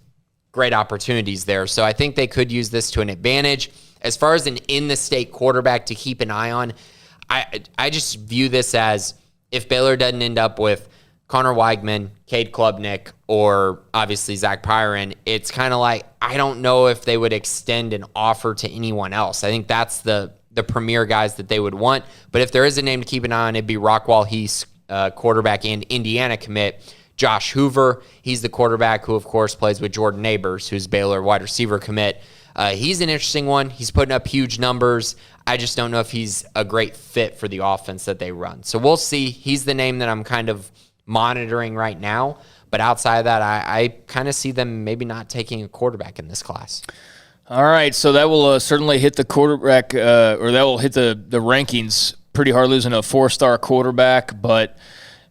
Great opportunities there. So I think they could use this to an advantage. As far as an in-the-state quarterback to keep an eye on, I just view this as if Baylor doesn't end up with Connor Weigman, Cade Klubnik, or obviously Zach Pyron, it's kind of like I don't know if they would extend an offer to anyone else. I think that's the premier guys that they would want. But if there is a name to keep an eye on, it'd be Rockwall Heath, quarterback and Indiana commit. Josh Hoover, he's the quarterback who, of course, plays with Jordan Neighbors, who's Baylor wide receiver commit. He's an interesting one. He's putting up huge numbers. I just don't know if he's a great fit for the offense that they run. So we'll see. He's the name that I'm kind of monitoring right now. But outside of that, I kind of see them maybe not taking a quarterback in this class. All right, so that will certainly hit the quarterback, or that will hit the rankings pretty hard, losing a 4-star quarterback. But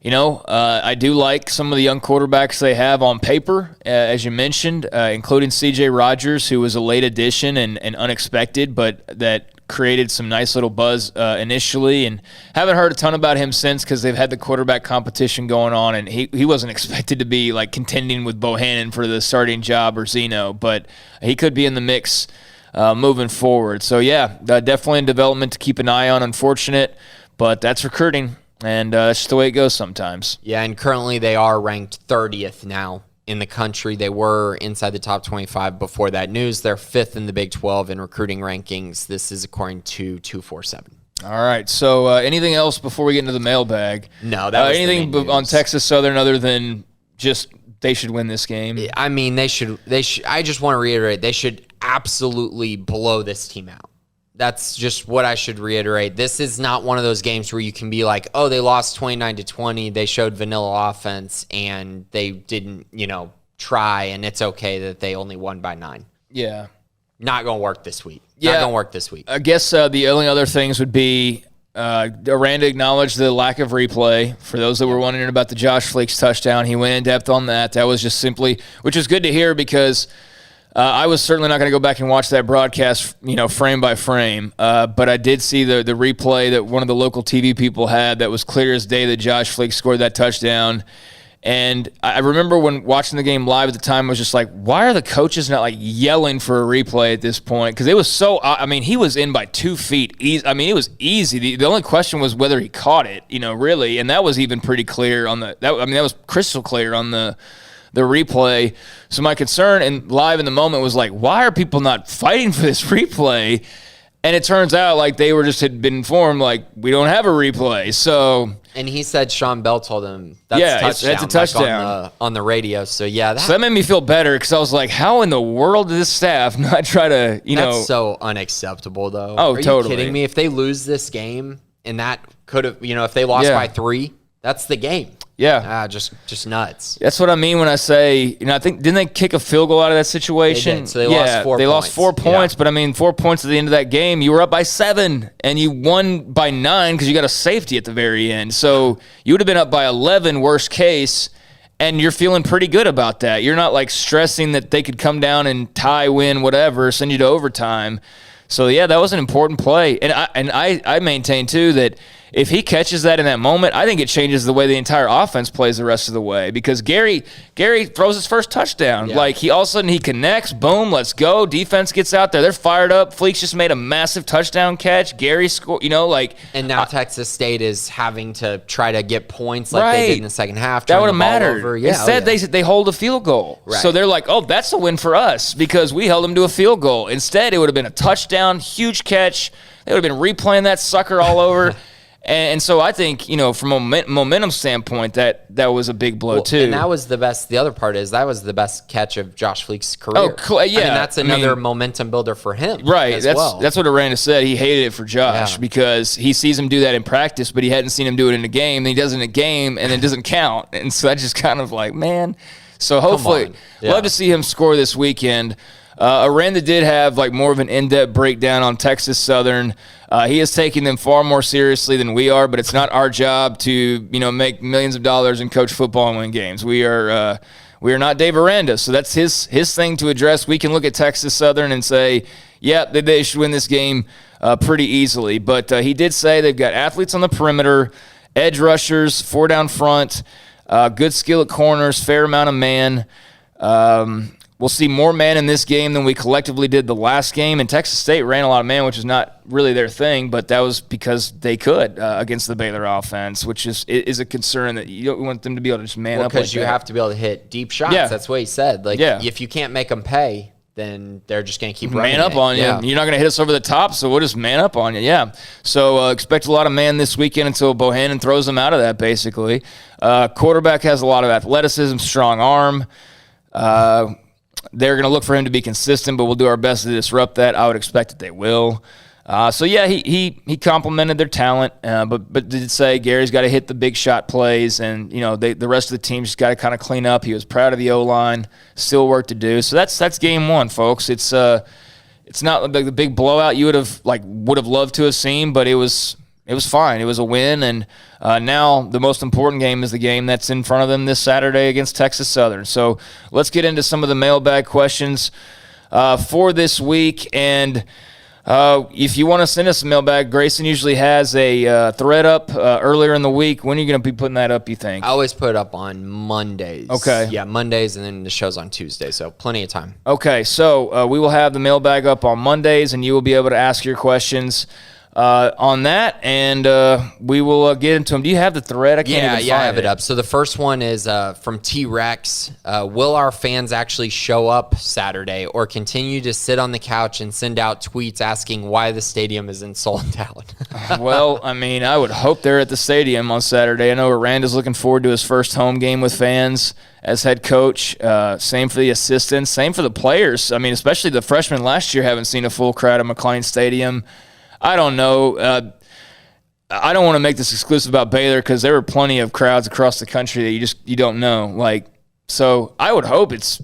I do like some of the young quarterbacks they have on paper, as you mentioned, including C.J. Rogers, who was a late addition and unexpected, but that created some nice little buzz initially. And haven't heard a ton about him since because they've had the quarterback competition going on, and he wasn't expected to be like contending with Bohannon for the starting job or Zeno, but he could be in the mix moving forward. So, yeah, definitely in development to keep an eye on. Unfortunate, but that's recruiting. And that's just the way it goes sometimes. Yeah, and currently they are ranked 30th now in the country. They were inside the top 25 before that news. They're 5th in the Big 12 in recruiting rankings. This is according to 247. All right. So anything else before we get into the mailbag? No, that was anything on Texas Southern other than just they should win this game? I mean, they should. I just want to reiterate, they should absolutely blow this team out. That's just what I should reiterate. This is not one of those games where you can be like, oh, they lost 29-20. They showed vanilla offense and they didn't, try, and it's okay that they only won by 9. Yeah. Not going to work this week. Yeah. Not going to work this week. I guess the only other things would be Aranda acknowledged the lack of replay. For those that were wondering about the Josh Fleeks touchdown, he went in depth on that. That was just simply, which is good to hear because I was certainly not going to go back and watch that broadcast, frame by frame. But I did see the replay that one of the local TV people had that was clear as day that Josh Fleeks scored that touchdown. And I remember when watching the game live at the time, I was just like, why are the coaches not yelling for a replay at this point? Because it was so, he was in by 2 feet. It was easy. The only question was whether he caught it, really. And that was even pretty clear that was crystal clear on the replay. So my concern and live in the moment was like, why are people not fighting for this replay? And it turns out they had been informed we don't have a replay. So, and he said Sean Bell told him that's a touchdown on the radio. So yeah, so that made me feel better because I was like, how in the world did this staff not try to That's so unacceptable though. Oh, are totally. you kidding me? If they lose this game and that could have if they lost by 3. That's the game. Yeah. Just nuts. That's what I mean when I say, I think, didn't they kick a field goal out of that situation? They did. So they lost 4 points. They lost 4 points, but 4 points at the end of that game. You were up by 7, and you won by 9 because you got a safety at the very end. So you would have been up by 11, worst case, and you're feeling pretty good about that. You're not like stressing that they could come down and tie, win, whatever, send you to overtime. So yeah, that was an important play, and I maintain too that if he catches that in that moment, I think it changes the way the entire offense plays the rest of the way, because Gary throws his first touchdown. Yeah. Like, all of a sudden he connects, boom, let's go. Defense gets out there. They're fired up. Fleeks just made a massive touchdown catch. Gary scored, And now Texas State is having to try to get points like they did in the second half. That would have mattered. Over. Yeah, Instead, they hold a field goal. Right. So they're like, oh, that's a win for us because we held them to a field goal. Instead, it would have been a touchdown, huge catch. They would have been replaying that sucker all over. And so I think, from a momentum standpoint, that was a big blow, too. And that was the best. The other part is that was the best catch of Josh Fleek's career. Oh, yeah. That's another momentum builder for him. Right. That's what Aranda said. He hated it for Josh because he sees him do that in practice, but he hadn't seen him do it in a game. Then he does it in a game, and it doesn't count. And so that's just kind of like, man. So hopefully, love to see him score this weekend. Aranda did have more of an in-depth breakdown on Texas Southern. He is taking them far more seriously than we are, but it's not our job to make millions of dollars and coach football and win games. We are not Dave Aranda, so that's his thing to address. We can look at Texas Southern and say, yeah, they should win this game pretty easily. But he did say they've got athletes on the perimeter, edge rushers, 4 down front, good skill at corners, fair amount of man. We'll see more man in this game than we collectively did the last game. And Texas State ran a lot of man, which is not really their thing, but that was because they could against the Baylor offense, which is a concern that you don't want them to be able to just man up. Because you have to be able to hit deep shots. Yeah. That's what he said. If you can't make them pay, then they're just going to keep running. Man up on you. Yeah. You're not going to hit us over the top, so we'll just man up on you. Yeah. So expect a lot of man this weekend until Bohannon throws them out of that, basically. Quarterback has a lot of athleticism, strong arm. They're going to look for him to be consistent, but we'll do our best to disrupt that. I would expect that they will. He complimented their talent, but did say Gary's got to hit the big shot plays, and the rest of the team just got to kind of clean up. He was proud of the O-line, still work to do. So that's game one, folks. It's not the big blowout you would have loved to have seen, but it was fine. It was a win, and now the most important game is the game that's in front of them this Saturday against Texas Southern. So let's get into some of the mailbag questions for this week. And if you want to send us a mailbag, Grayson usually has a thread up earlier in the week. When are you going to be putting that up, you think? I always put it up on Mondays. Okay. Yeah, Mondays, and then the show's on Tuesday, so plenty of time. Okay, so we will have the mailbag up on Mondays, and you will be able to ask your questions on that, and we will get into them. Do you have the thread? I I have it up. So the first one is from T-Rex. Will our fans actually show up Saturday or continue to sit on the couch and send out tweets asking why the stadium isn't sold out? Well, I would hope they're at the stadium on Saturday. I know Aranda's looking forward to his first home game with fans as head coach. Same for the assistants. Same for the players. Especially the freshmen last year haven't seen a full crowd at McLean Stadium. I don't know. I don't want to make this exclusive about Baylor because there were plenty of crowds across the country that you don't know. So I would hope it's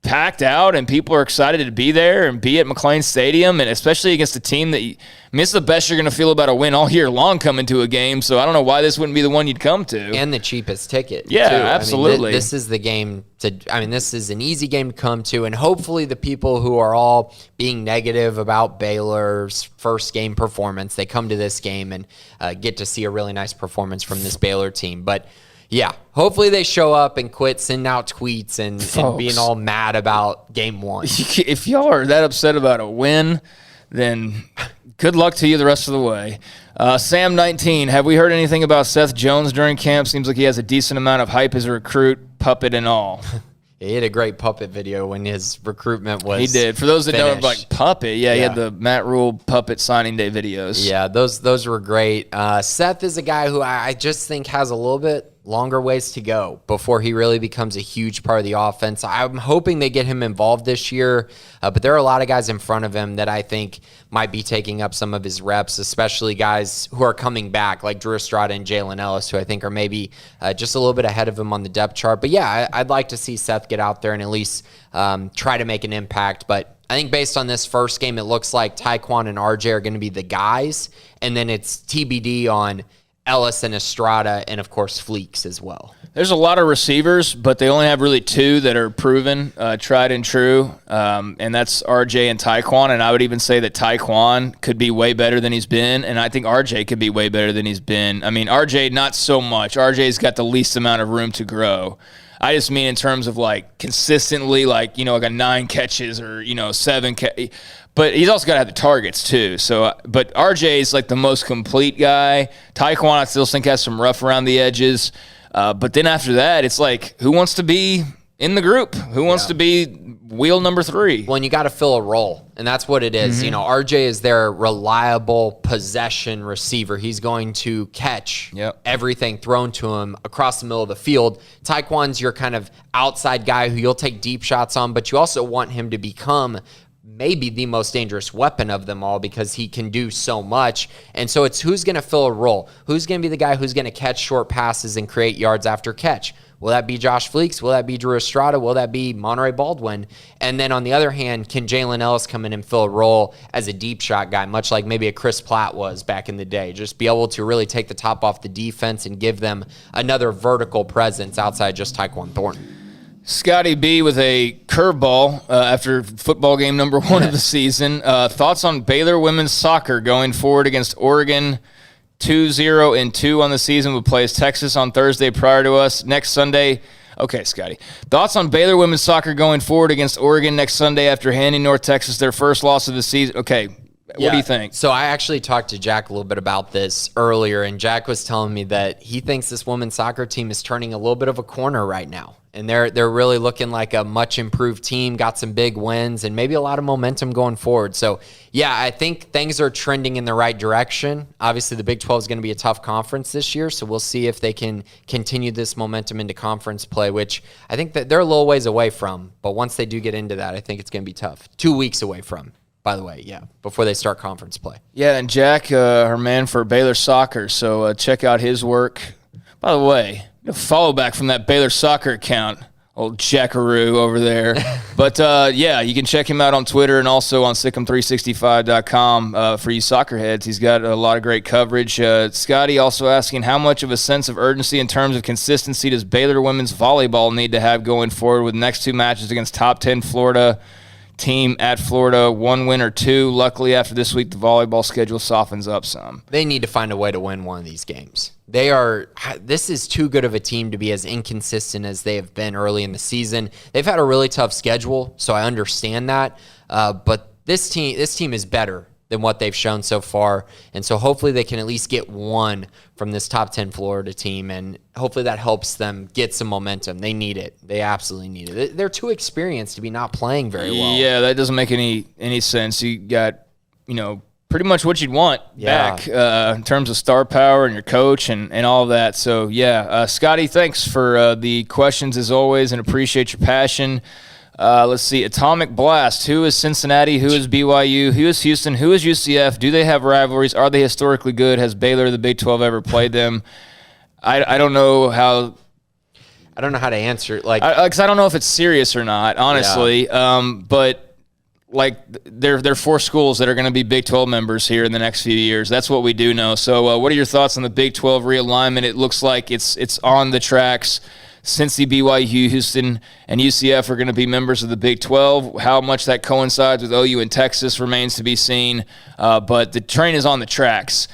packed out and people are excited to be there and be at McLean Stadium, and especially against a team that it's the best you're going to feel about a win all year long coming to a game. So I don't know why this wouldn't be the one you'd come to. And the cheapest ticket. Yeah, too. absolutely. This is the game this is an easy game to come to, and hopefully the people who are all being negative about Baylor's first game performance, they come to this game and get to see a really nice performance from this Baylor team. But yeah, hopefully they show up and quit sending out tweets and being all mad about game one. If y'all are that upset about a win, then good luck to you the rest of the way. Sam19, have we heard anything about Seth Jones during camp? Seems like he has a decent amount of hype as a recruit, puppet and all. He had a great puppet video when his recruitment was He did. For those that finished. know, puppet, he had the Matt Rule puppet signing day videos. Yeah, those were great. Seth is a guy who I just think has a little bit longer ways to go before he really becomes a huge part of the offense. I'm hoping they get him involved this year, but there are a lot of guys in front of him that I think might be taking up some of his reps, especially guys who are coming back like Drew Estrada and Jalen Ellis, who I think are maybe just a little bit ahead of him on the depth chart. But yeah, I'd like to see Seth get out there and at least try to make an impact. But I think based on this first game, it looks like Tyquan and RJ are going to be the guys, and then it's TBD on Ellis and Estrada, and of course Fleeks as well. There's a lot of receivers, but they only have really two that are proven, tried and true, and that's RJ and Tyquan. And I would even say that Tyquan could be way better than he's been, and I think RJ could be way better than he's been. I mean, RJ, not so much. RJ's got the least amount of room to grow. I just mean in terms of like consistently, like, like a 9 catches or, 7 catches. But he's also got to have the targets too. So, but RJ is like the most complete guy. Tyquan, I still think, has some rough around the edges. But then after that, it's like, who wants to be in the group? Who wants to be wheel number 3? Well, and you got to fill a role, and that's what it is. RJ is their reliable possession receiver. He's going to catch everything thrown to him across the middle of the field. Tyquan's your kind of outside guy who you'll take deep shots on, but you also want him to become maybe the most dangerous weapon of them all because he can do so much. And so it's who's going to fill a role? Who's going to be the guy who's going to catch short passes and create yards after catch? Will that be Josh Fleeks? Will that be Drew Estrada? Will that be Monterey Baldwin? And then on the other hand, can Jalen Ellis come in and fill a role as a deep shot guy, much like maybe a Chris Platt was back in the day? Just be able to really take the top off the defense and give them another vertical presence outside just Tyquan Thornton. Scotty B with a curveball after football game number 1 of the season. Thoughts on Baylor women's soccer going forward against Oregon? 2-0-2 on the season. Will play as Texas on Thursday prior to us. Next Sunday. Okay, Scotty. Thoughts on Baylor women's soccer going forward against Oregon next Sunday after handing North Texas their first loss of the season? Okay, what do you think? So I actually talked to Jack a little bit about this earlier, and Jack was telling me that he thinks this women's soccer team is turning a little bit of a corner right now. And they're really looking like a much improved team, got some big wins, and maybe a lot of momentum going forward. So, yeah, I think things are trending in the right direction. Obviously, the Big 12 is going to be a tough conference this year, so we'll see if they can continue this momentum into conference play, which I think that they're a little ways away from. But once they do get into that, I think it's going to be tough. 2 weeks away from, by the way, before they start conference play. Yeah, and Jack, her man for Baylor Soccer, so check out his work. By the way, follow back from that Baylor Soccer account, old Jackaroo over there. But, you can check him out on Twitter and also on Sikkim365.com for you soccer heads. He's got a lot of great coverage. Scotty also asking, how much of a sense of urgency in terms of consistency does Baylor women's volleyball need to have going forward with next 2 matches against top 10 Florida team at Florida, 1 win or 2? Luckily, after this week, the volleyball schedule softens up some. They need to find a way to win one of these games. This is too good of a team to be as inconsistent as they have been early in the season. They've had a really tough schedule, so I understand that. But this team is better than what they've shown so far. And so hopefully they can at least get one from this top 10 Florida team, and hopefully that helps them get some momentum. They need it. They absolutely need it. They're too experienced to be not playing very well. Yeah, that doesn't make any sense. You got, pretty much what you'd want back in terms of star power and your coach and all of that. So, Scotty, thanks for the questions as always and appreciate your passion. Let's see. Atomic Blast. Who is Cincinnati? Who is BYU? Who is Houston? Who is UCF? Do they have rivalries? Are they historically good? Has Baylor, the Big 12, ever played them? I don't know how. I don't know how to answer. Because I don't know if it's serious or not, honestly. But they're 4 schools that are going to be Big 12 members here in the next few years. That's what we do know. So, what are your thoughts on the Big 12 realignment? It looks like it's on the tracks. Cincy, BYU, Houston, and UCF are going to be members of the Big 12. How much that coincides with OU and Texas remains to be seen, but the train is on the tracks.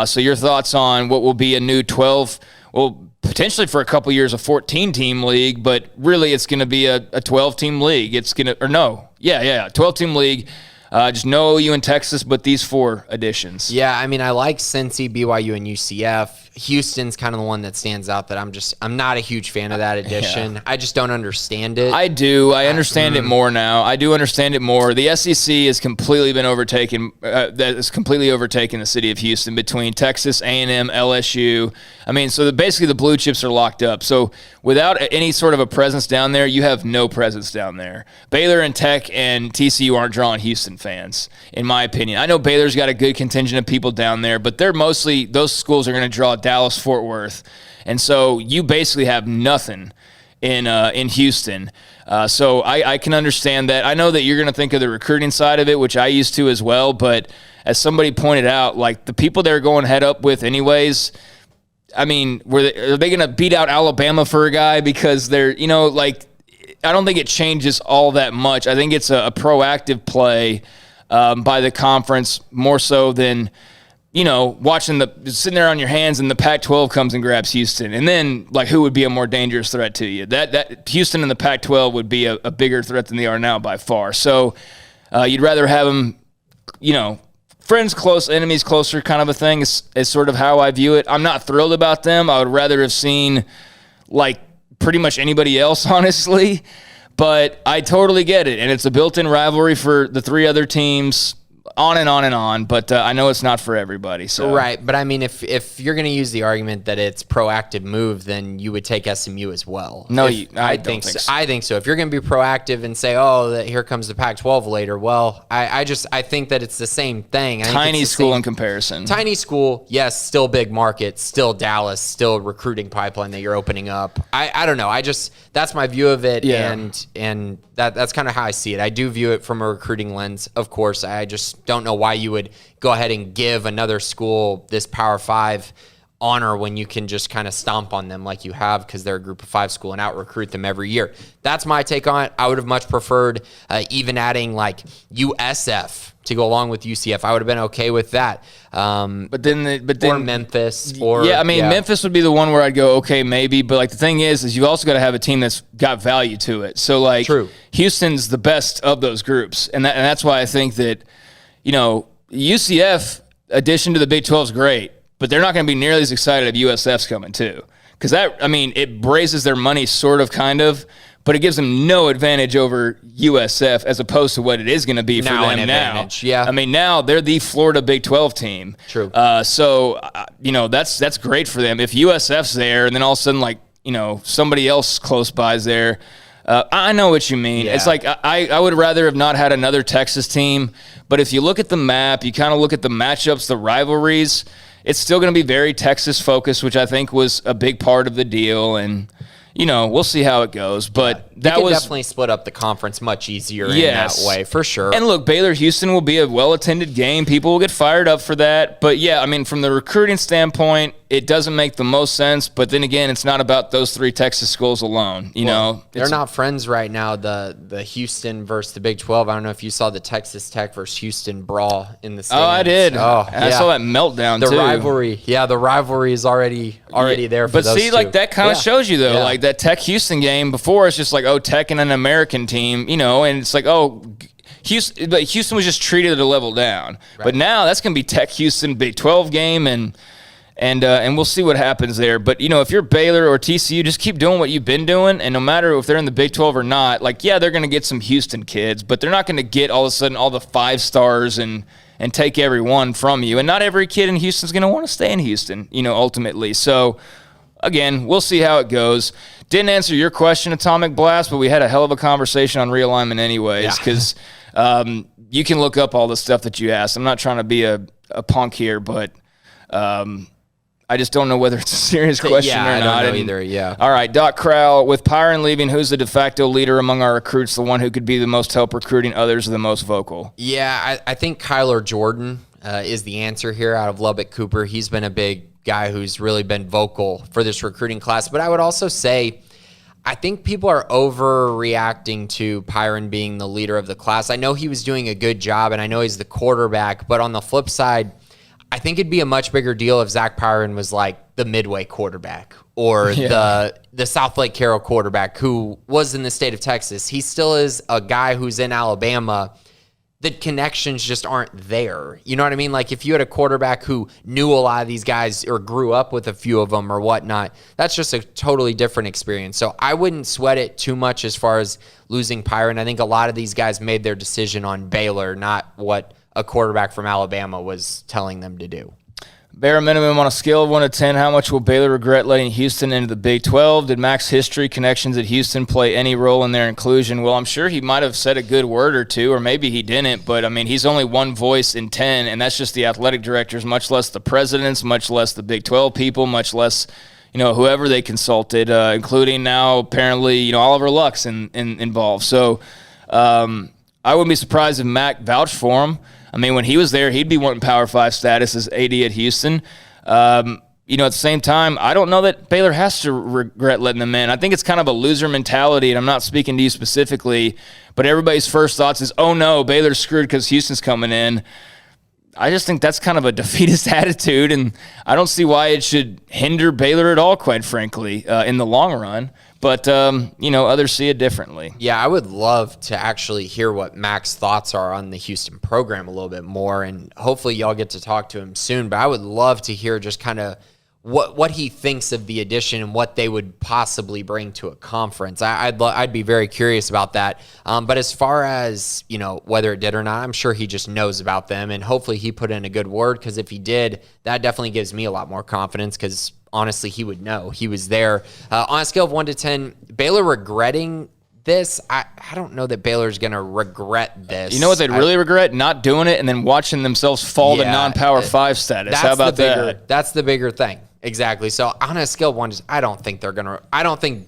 So your thoughts on what will be a new 12, well, potentially for a couple years a 14-team league, but really it's going to be a 12-team league. It's going to, 12-team league. Just no OU and Texas, but these 4 additions. Yeah, I mean, I like Cincy, BYU, and UCF. Houston's kind of the one that stands out that I'm not a huge fan of that addition. I just don't understand it. I do. I understand it more now. I do understand it more. The SEC has completely been overtaken. That has completely overtaken the city of Houston between Texas, A&M, LSU. I mean, so basically the blue chips are locked up. So without any sort of a presence down there, you have no presence down there. Baylor and Tech and TCU aren't drawing Houston fans, in my opinion. I know Baylor's got a good contingent of people down there, but they're mostly, those schools are going to draw Dallas, Fort Worth. And so you basically have nothing in Houston. So I can understand that. I know that you're going to think of the recruiting side of it, which I used to as well. But as somebody pointed out, like the people they're going head up with anyways, I mean, are they going to beat out Alabama for a guy because they're, like, I don't think it changes all that much. I think it's a proactive play by the conference more so than, sitting there on your hands and the Pac-12 comes and grabs Houston. And then, like, who would be a more dangerous threat to you? That Houston and the Pac-12 would be a bigger threat than they are now by far. So you'd rather have them, friends close, enemies closer kind of a thing is sort of how I view it. I'm not thrilled about them. I would rather have seen, like, pretty much anybody else, honestly. But I totally get it. And it's a built-in rivalry for the three other teams. On and on and on, but I know it's not for everybody. So right, but I mean, if you're going to use the argument that it's proactive move, then you would take SMU as well. No, I think so. I think so. If you're going to be proactive and say, "Oh, here comes the Pac-12 later," well, I think that it's the same thing. Tiny school in comparison. Tiny school, yes, still big market, still Dallas, still recruiting pipeline that you're opening up. I don't know. That's my view of it, and that's kind of how I see it. I do view it from a recruiting lens, of course. I just don't know why you would go ahead and give another school this Power 5 honor when you can just kind of stomp on them like you have because they're a Group of 5 school and out-recruit them every year. That's my take on it. I would have much preferred even adding like USF to go along with UCF. I would have been okay with that. But then or Memphis. Memphis would be the one where I'd go, okay, maybe. But like the thing is you also got to have a team that's got value to it. So like True. Houston's the best of those groups. And that's why I think that, UCF addition to the Big 12 is great, but they're not going to be nearly as excited if USF's coming too. Because it raises their money sort of, kind of, but it gives them no advantage over USF as opposed to what it is going to be for them now. Yeah. Now they're the Florida Big 12 team. True. That's great for them. If USF's there and then all of a sudden, somebody else close by is there, I know what you mean. Yeah. It's like I would rather have not had another Texas team, but if you look at the map, you kind of look at the matchups, the rivalries, it's still going to be very Texas-focused, which I think was a big part of the deal, and we'll see how it goes. But that was definitely split up the conference much easier in that way, for sure. And look, Baylor-Houston will be a well-attended game. People will get fired up for that. But yeah, from the recruiting standpoint, it doesn't make the most sense. But then again, it's not about those three Texas schools alone. They're not friends right now. The Houston versus the Big 12. I don't know if you saw the Texas Tech versus Houston brawl in the stands. Oh, I did. I saw that meltdown too. The rivalry. Yeah, the rivalry is already there for those two. But see, like that kind of shows you though, like that Tech-Houston game before, it's just like, Tech and an American team, and it's like, Houston was just treated at a level down. Right. But now that's going to be Tech-Houston Big 12 game, and we'll see what happens there. But, if you're Baylor or TCU, just keep doing what you've been doing, and no matter if they're in the Big 12 or not, they're going to get some Houston kids, but they're not going to get all of a sudden all the 5 stars and take every one from you. And not every kid in Houston's going to want to stay in Houston, ultimately. So, again, we'll see how it goes. Didn't answer your question, Atomic Blast, but we had a hell of a conversation on realignment anyways, because you can look up all the stuff that you asked. I'm not trying to be a punk here, but I just don't know whether it's a serious question or not. I don't know either, yeah. All right, Doc Crowell, with Pyron leaving, who's the de facto leader among our recruits, the one who could be the most help recruiting, others the most vocal? Yeah, I think Kyler Jordan is the answer here out of Lubbock Cooper. He's been a big guy who's really been vocal for this recruiting class. But I would also say, I think people are overreacting to Pyron being the leader of the class. I know he was doing a good job, and I know he's the quarterback. But on the flip side, I think it'd be a much bigger deal if Zach Pyron was like the Midway quarterback or the South Lake Carroll quarterback who was in the state of Texas. He still is a guy who's in Alabama the connections just aren't there. You know what I mean? Like if you had a quarterback who knew a lot of these guys or grew up with a few of them or whatnot, that's just a totally different experience. So I wouldn't sweat it too much as far as losing Pyron. I think a lot of these guys made their decision on Baylor, not what a quarterback from Alabama was telling them to do. Bare minimum on a scale of 1 to 10, how much will Baylor regret letting Houston into the Big 12? Did Mac's history, connections at Houston play any role in their inclusion? Well, I'm sure he might have said a good word or two, or maybe he didn't, but, I mean, he's only one voice in 10, and that's just the athletic directors, much less the presidents, much less the Big 12 people, much less, whoever they consulted, including now apparently, Oliver Luck's involved. So I wouldn't be surprised if Mac vouched for him. I mean, when he was there, he'd be wanting Power 5 status as AD at Houston. At the same time, I don't know that Baylor has to regret letting them in. I think it's kind of a loser mentality, and I'm not speaking to you specifically, but everybody's first thoughts is, oh, no, Baylor's screwed because Houston's coming in. I just think that's kind of a defeatist attitude, and I don't see why it should hinder Baylor at all, quite frankly, in the long run. But, others see it differently. Yeah, I would love to actually hear what Mac's thoughts are on the Houston program a little bit more, and hopefully y'all get to talk to him soon. But I would love to hear just kind of what he thinks of the addition and what they would possibly bring to a conference. I'd be very curious about that. But as far as, whether it did or not, I'm sure he just knows about them, and hopefully he put in a good word, because if he did, that definitely gives me a lot more confidence, because honestly, he would know. He was there. On a scale of 1 to 10, Baylor regretting this, I don't know that Baylor's going to regret this. You know what they'd really regret? Not doing it and then watching themselves fall to non-Power 5 status. How about that? That's the bigger thing. Exactly. So on a scale of 1 to, I don't think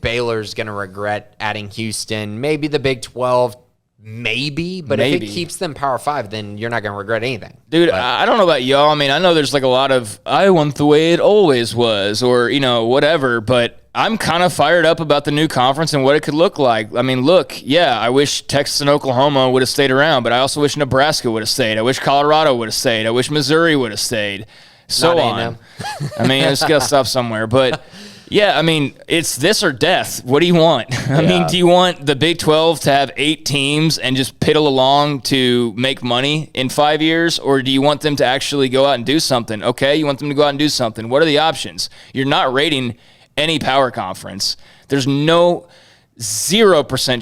Baylor's going to regret adding Houston. Maybe the Big 12, maybe, but if it keeps them Power 5, then you're not going to regret anything. Dude, I don't know about y'all. I mean, I know there's like a lot of, I want the way it always was, or, whatever, but I'm kind of fired up about the new conference and what it could look like. I mean, look, yeah, I wish Texas and Oklahoma would have stayed around, but I also wish Nebraska would have stayed. I wish Colorado would have stayed. I wish Missouri would have stayed. So on. I mean, it's got to stop somewhere, but yeah, I mean, it's this or death. What do you want? I mean, do you want the Big 12 to have 8 teams and just piddle along to make money in 5 years? Or do you want them to actually go out and do something? Okay, you want them to go out and do something. What are the options? You're not rating any power conference. There's 0%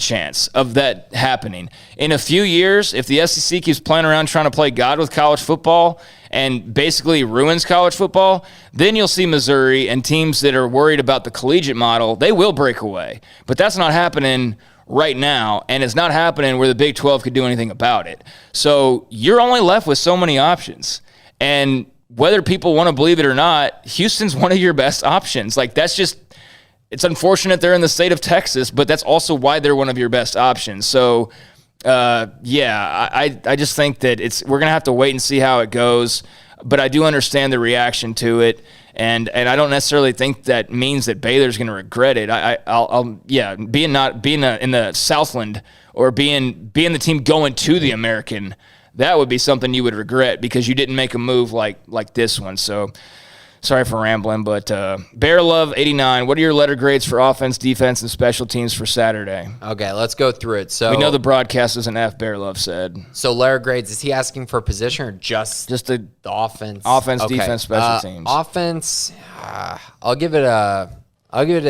chance of that happening. In a few years, if the SEC keeps playing around trying to play God with college football and basically ruins college football, then you'll see Missouri and teams that are worried about the collegiate model, they will break away. But that's not happening right now, and it's not happening where the Big 12 could do anything about it. So you're only left with so many options. And whether people want to believe it or not, Houston's one of your best options. Like, that's just, it's unfortunate they're in the state of Texas, but that's also why they're one of your best options. So, I just think that we're going to have to wait and see how it goes, but I do understand the reaction to it, and I don't necessarily think that means that Baylor's going to regret it. Being in the Southland or being the team going to the American, that would be something you would regret because you didn't make a move like this one. So, sorry for rambling, but Bear Love 89. What are your letter grades for offense, defense, and special teams for Saturday? Okay, let's go through it. So we know the broadcast is an F. Bear Love said. So letter grades, is he asking for a position or just the offense? Offense, defense, special teams. Offense, I'll give it a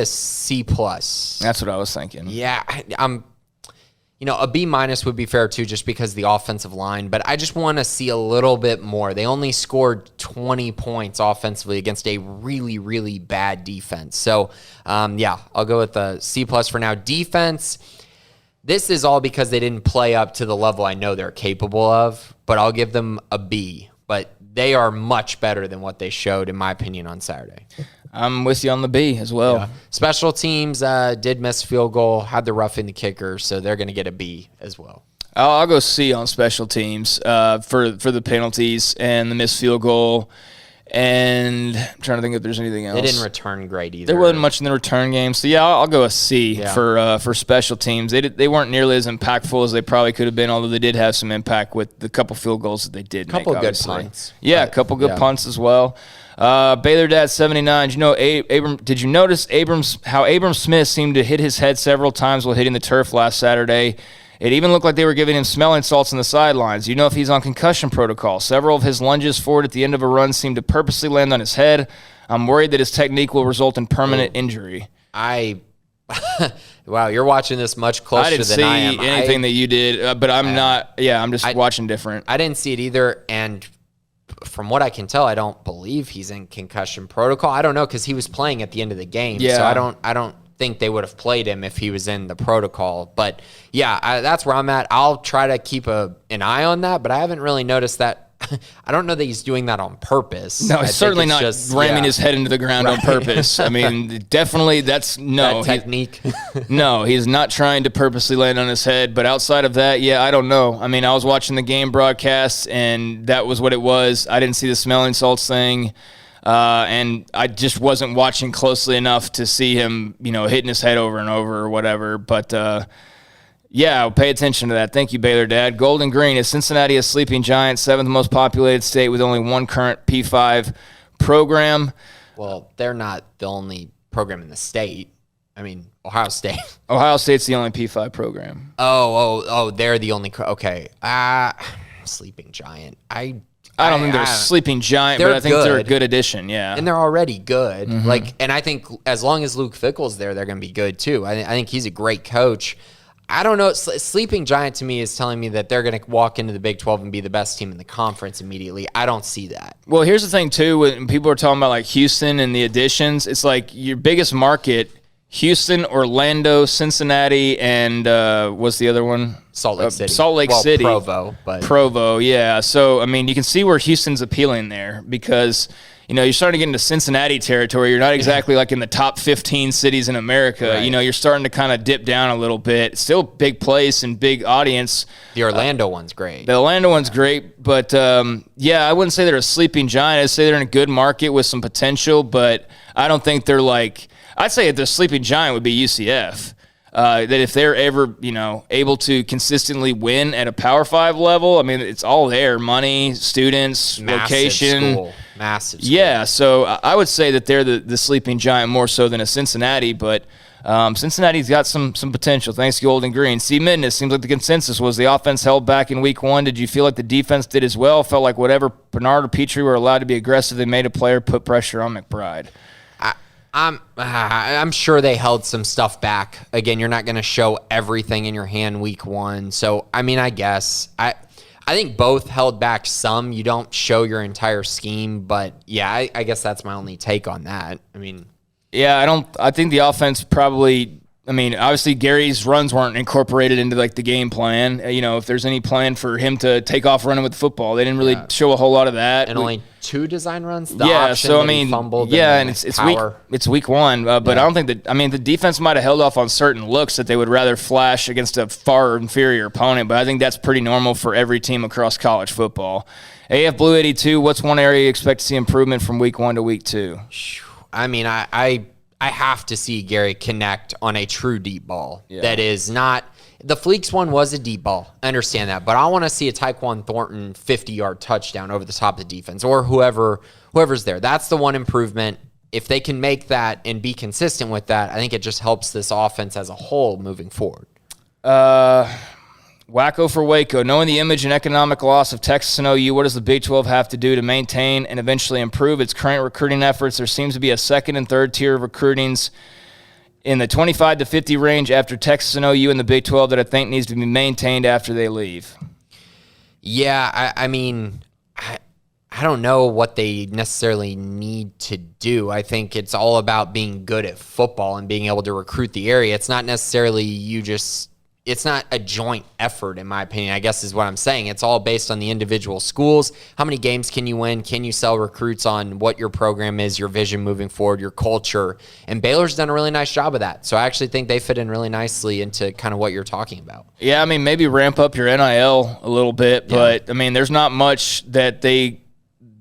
C+. That's what I was thinking. Yeah, a B- would be fair too, just because of the offensive line, but I just want to see a little bit more. They only scored 20 points offensively against a really, really bad defense. So, I'll go with the C+ for now. Defense, this is all because they didn't play up to the level I know they're capable of, but I'll give them a B. But they are much better than what they showed, in my opinion, on Saturday. I'm with you on the B as well. Yeah. Special teams did miss field goal, had the roughing the kicker, so they're going to get a B as well. I'll go C on special teams for the penalties and the missed field goal. And I'm trying to think if there's anything else. They didn't return great either. There wasn't much in the return game. So, I'll go a C for special teams. They weren't nearly as impactful as they probably could have been, although they did have some impact with the couple field goals that they did make. Couple good punts. Yeah, a couple good punts as well. Baylor Dad 79. Did you notice how Abram Smith seemed to hit his head several times while hitting the turf last Saturday? It even looked like they were giving him smelling salts on the sidelines. You know if he's on concussion protocol. Several of his lunges forward at the end of a run seemed to purposely land on his head. I'm worried that his technique will result in permanent injury. Wow, you're watching this much closer than I am. I didn't see anything that you did, but I'm not. Yeah, I'm just watching different. I didn't see it either, and from what I can tell, I don't believe he's in concussion protocol. I don't know because he was playing at the end of the game, so I don't think they would have played him if he was in the protocol. But yeah, that's where I'm at. I'll try to keep an eye on that, but I haven't really noticed that. I don't know that he's doing that on purpose. No, he's certainly not just ramming his head into the ground on purpose. I mean, definitely that's no. That technique. No, he's not trying to purposely land on his head. But outside of that, yeah, I don't know. I mean, I was watching the game broadcast, and that was what it was. I didn't see the smelling salts thing. And I just wasn't watching closely enough to see him, hitting his head over and over or whatever. But, yeah, I'll pay attention to that. Thank you, Baylor Dad. Golden Green, is Cincinnati a sleeping giant, 7th most populated state with only one current P5 program? Well, they're not the only program in the state. I mean, Ohio State. Ohio State's the only P5 program. Oh, they're the only. Okay. Sleeping giant. I don't think they're a sleeping giant, but I think they're a good addition, yeah. And they're already good. And I think as long as Luke Fickell's there, they're going to be good too. I think he's a great coach. I don't know. Sleeping giant to me is telling me that they're going to walk into the Big 12 and be the best team in the conference immediately. I don't see that. Well, here's the thing, too. When people are talking about like Houston and the additions, it's like your biggest market, Houston, Orlando, Cincinnati, and what's the other one? Salt Lake City. City. Provo, yeah. So, I mean, you can see where Houston's appealing there because – you're starting to get into Cincinnati territory. You're not exactly like in the top 15 cities in America. Right. You're starting to kind of dip down a little bit. Still a big place and big audience. The Orlando one's great. The Orlando one's great. But, I wouldn't say they're a sleeping giant. I'd say they're in a good market with some potential. But I don't think they're like – I'd say the sleeping giant would be UCF. That if they're ever, able to consistently win at a Power 5 level, I mean, it's all there. Money, students, location. Massive school. Yeah, so I would say that they're the sleeping giant more so than a Cincinnati, but Cincinnati's got some potential. Thanks, Golden Green. C. Midden, it seems like the consensus was the offense held back in week 1. Did you feel like the defense did as well? Felt like whatever Bernard or Petrie were allowed to be aggressive, they made a player put pressure on McBride. I'm sure they held some stuff back. Again, you're not going to show everything in your hand week 1. So, I mean, I guess. I think both held back some. You don't show your entire scheme, but yeah, I guess that's my only take on that. I mean, yeah, I think the offense probably. I mean, obviously Gary's runs weren't incorporated into like the game plan. If there's any plan for him to take off running with the football, they didn't really show a whole lot of that. And only 2 design runs. So I mean, and it's week 1, but I don't think that. I mean, the defense might have held off on certain looks that they would rather flash against a far inferior opponent. But I think that's pretty normal for every team across college football. AF Blue 82. What's one area you expect to see improvement from week 1 to week 2? I mean, I have to see Gary connect on a true deep ball. Yeah. That is not – the Fleeks one was a deep ball. I understand that. But I want to see a Tyquan Thornton 50-yard touchdown over the top of the defense or whoever's there. That's the one improvement. If they can make that and be consistent with that, I think it just helps this offense as a whole moving forward. Wacko for Waco. Knowing the image and economic loss of Texas and OU, what does the Big 12 have to do to maintain and eventually improve its current recruiting efforts? There seems to be a second and third tier of recruitings in the 25 to 50 range after Texas and OU in the Big 12 that I think needs to be maintained after they leave. Yeah, I mean, I don't know what they necessarily need to do. I think it's all about being good at football and being able to recruit the area. It's not necessarily it's not a joint effort, in my opinion, I guess is what I'm saying. It's all based on the individual schools. How many games can you win? Can you sell recruits on what your program is, your vision moving forward, your culture? And Baylor's done a really nice job of that. So I actually think they fit in really nicely into kind of what you're talking about. Yeah, I mean, maybe ramp up your NIL a little bit, but, I mean, there's not much that the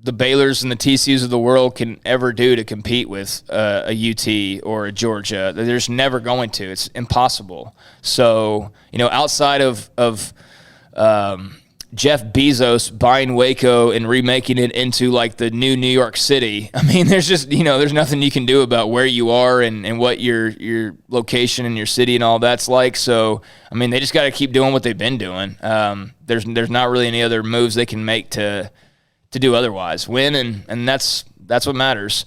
Baylors and the TCUs of the world can ever do to compete with a UT or a Georgia. There's never going to. It's impossible. So, outside of Jeff Bezos buying Waco and remaking it into like the new New York City. I mean, there's just, there's nothing you can do about where you are and what your location and your city and all that's like. So, I mean, they just got to keep doing what they've been doing. There's not really any other moves they can make to do otherwise. Win, and that's what matters.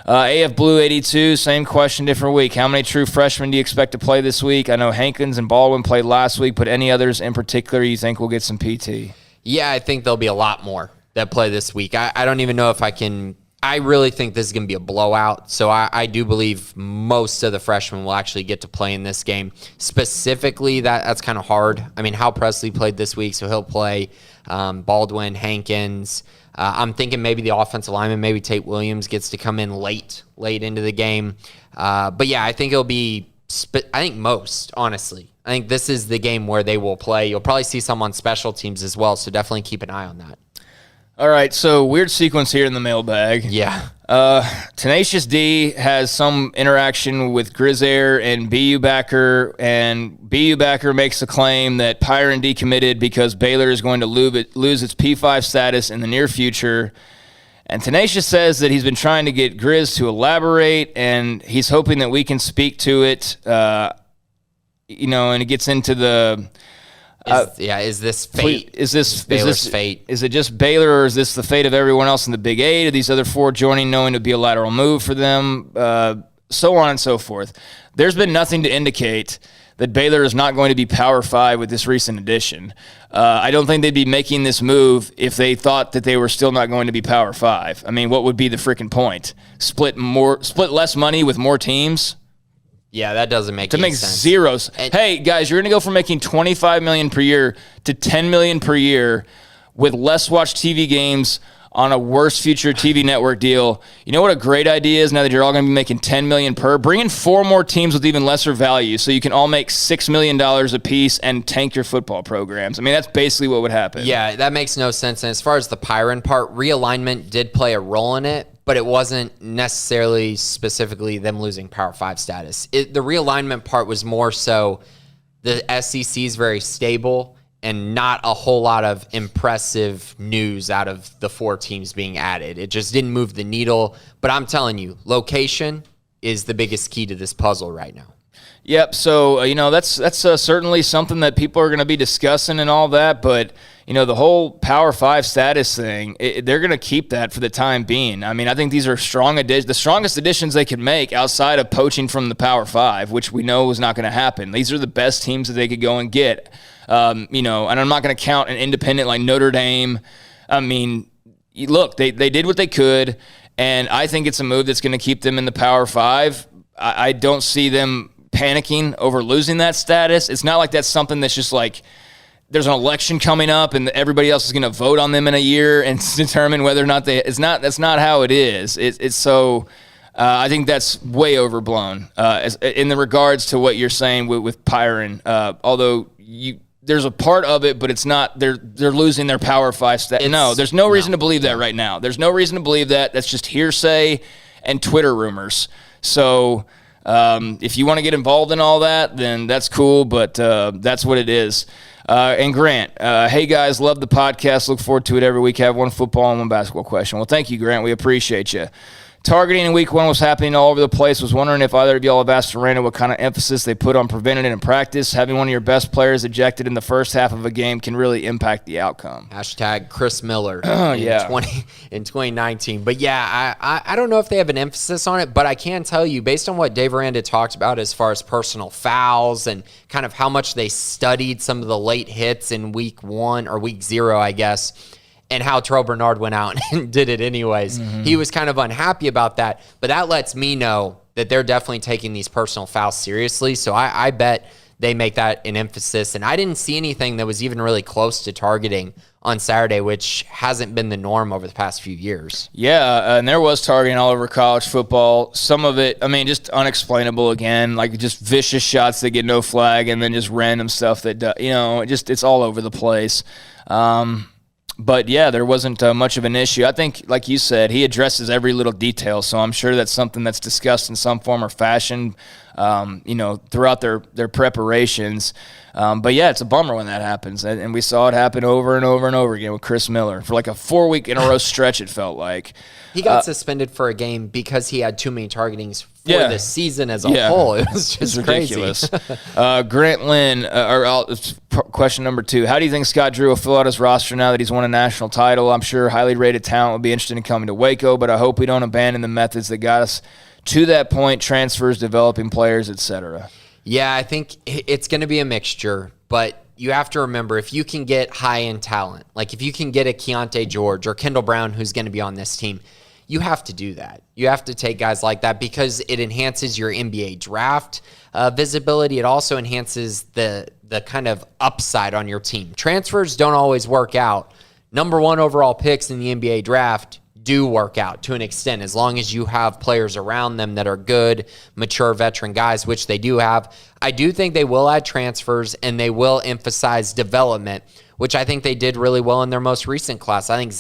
AF Blue 82, same question, different week. How many true freshmen do you expect to play this week? I know Hankins and Baldwin played last week, but any others in particular you think will get some PT? Yeah, I think there'll be a lot more that play this week. I don't even know if I really think this is going to be a blowout. So I do believe most of the freshmen will actually get to play in this game. Specifically, that's kind of hard. I mean, Hal Presley played this week, so he'll play. Baldwin, Hankins. I'm thinking maybe the offensive lineman, maybe Tate Williams gets to come in late into the game. But yeah, I think it'll be, I think most, honestly. I think this is the game where they will play. You'll probably see some on special teams as well, so definitely keep an eye on that. All right, so weird sequence here in the mailbag. Yeah. Tenacious D has some interaction with Grizair and BU backer, and BU backer makes the claim that Pyron decommitted because Baylor is going to lose its P5 status in the near future. And Tenacious says that he's been trying to get Grizz to elaborate, and he's hoping that we can speak to it. And it gets into the... is this fate? Is this Baylor's fate? Is it just Baylor, or is this the fate of everyone else in the Big Eight? Are these other four joining, knowing it would be a lateral move for them? So on and so forth. There's been nothing to indicate that Baylor is not going to be Power 5 with this recent addition. I don't think they'd be making this move if they thought that they were still not going to be Power 5. I mean, what would be the freaking point? Split less money with more teams? Yeah, that doesn't make any sense. Zeros. Hey, guys, you're going to go from making $25 million per year to $10 million per year with less watched TV games on a worse future TV network deal. You know what a great idea is now that you're all going to be making $10 million per? Bring in 4 more teams with even lesser value so you can all make $6 million a piece and tank your football programs. I mean, that's basically what would happen. Yeah, that makes no sense. And as far as the Pyron part, realignment did play a role in it, but it wasn't necessarily specifically them losing Power 5 status. The realignment part was more so the SEC is very stable and not a whole lot of impressive news out of the 4 teams being added. It just didn't move the needle. But I'm telling you, location is the biggest key to this puzzle right now. Yep. So, that's certainly something that people are going to be discussing and all that. But, the whole Power 5 status thing, they're going to keep that for the time being. I mean, I think these are the strongest additions they could make outside of poaching from the Power 5, which we know is not going to happen. These are the best teams that they could go and get. And I'm not going to count an independent like Notre Dame. I mean, look, they did what they could, and I think it's a move that's going to keep them in the Power 5. I don't see them panicking over losing that status. It's not like that's something that's just like there's an election coming up and everybody else is going to vote on them in a year and determine whether or not that's not how it is. I think that's way overblown in the regards to what you're saying with Pyron. Although there's a part of it, but it's not. They're losing their Power 5 status. No, there's no reason to believe that right now. There's no reason to believe that. That's just hearsay and Twitter rumors. So if you want to get involved in all that, then that's cool. But that's what it is. And Grant, hey guys, love the podcast. Look forward to it every week. Have one football and one basketball question. Well, thank you, Grant. We appreciate you. Targeting in week 1 was happening all over the place. Was wondering if either of y'all have asked Aranda what kind of emphasis they put on preventing it in practice. Having one of your best players ejected in the first half of a game can really impact the outcome. # Chris Miller in 2019. But yeah, I don't know if they have an emphasis on it, but I can tell you based on what Dave Aranda talked about as far as personal fouls and kind of how much they studied some of the late hits in week 1 or week 0, I guess, and how Terrell Bernard went out and did it anyways. Mm-hmm. He was kind of unhappy about that, but that lets me know that they're definitely taking these personal fouls seriously. So I bet they make that an emphasis. And I didn't see anything that was even really close to targeting on Saturday, which hasn't been the norm over the past few years. Yeah, and there was targeting all over college football. Some of it, I mean, just unexplainable again, like just vicious shots that get no flag and then just random stuff that, it's all over the place. But, yeah, there wasn't much of an issue. I think, like you said, he addresses every little detail, so I'm sure that's something that's discussed in some form or fashion. throughout their preparations. But yeah, it's a bummer when that happens. And we saw it happen over and over and over again with Chris Miller for like a 4-week in a row stretch, it felt like. He got suspended for a game because he had too many targetings for the season as a whole. It was just ridiculous. Grant Lynn, question number 2. How do you think Scott Drew will fill out his roster now that he's won a national title? I'm sure highly rated talent will be interested in coming to Waco, but I hope we don't abandon the methods that got us to that point, transfers, developing players, etc. Yeah, I think it's going to be a mixture, but you have to remember, if you can get high-end talent, like if you can get a Keontae George or Kendall Brown who's going to be on this team, you have to do that. You have to take guys like that because it enhances your NBA draft visibility. It also enhances the kind of upside on your team. Transfers don't always work out. Number 1 overall picks in the NBA draft do work out to an extent, as long as you have players around them that are good, mature veteran guys, which they do have. I do think they will add transfers and they will emphasize development, which I think they did really well in their most recent class. I think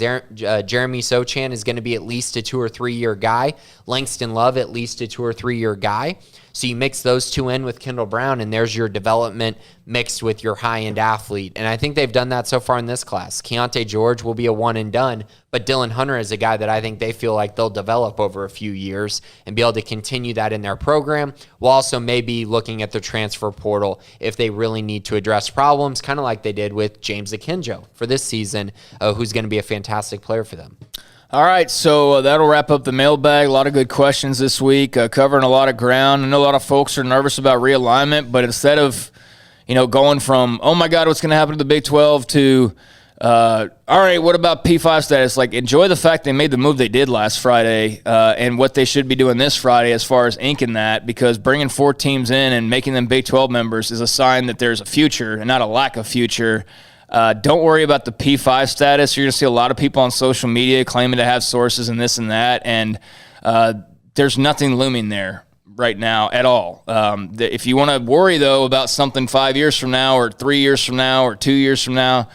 Jeremy Sochan is going to be at least a 2 or 3 year guy. Langston Love, at least a 2 or 3 year guy. So you mix those two in with Kendall Brown, and there's your development mixed with your high-end athlete. And I think they've done that so far in this class. Keontae George will be a one and done, but Dylan Hunter is a guy that I think they feel like they'll develop over a few years and be able to continue that in their program, while also maybe looking at the transfer portal if they really need to address problems, kind of like they did with James Akinjo for this season, who's going to be a fantastic player for them. All right, so that'll wrap up the mailbag. A lot of good questions this week, covering a lot of ground. I know a lot of folks are nervous about realignment, but instead of, going from, oh my God, what's going to happen to the Big 12 to, all right, what about P5 status? Like, enjoy the fact they made the move they did last Friday and what they should be doing this Friday as far as inking that, because bringing 4 teams in and making them Big 12 members is a sign that there's a future and not a lack of future. Don't worry about the P5 status. You're going to see a lot of people on social media claiming to have sources and this and that, and there's nothing looming there right now at all. If you want to worry, though, about something 5 years from now or 3 years from now or 2 years from now,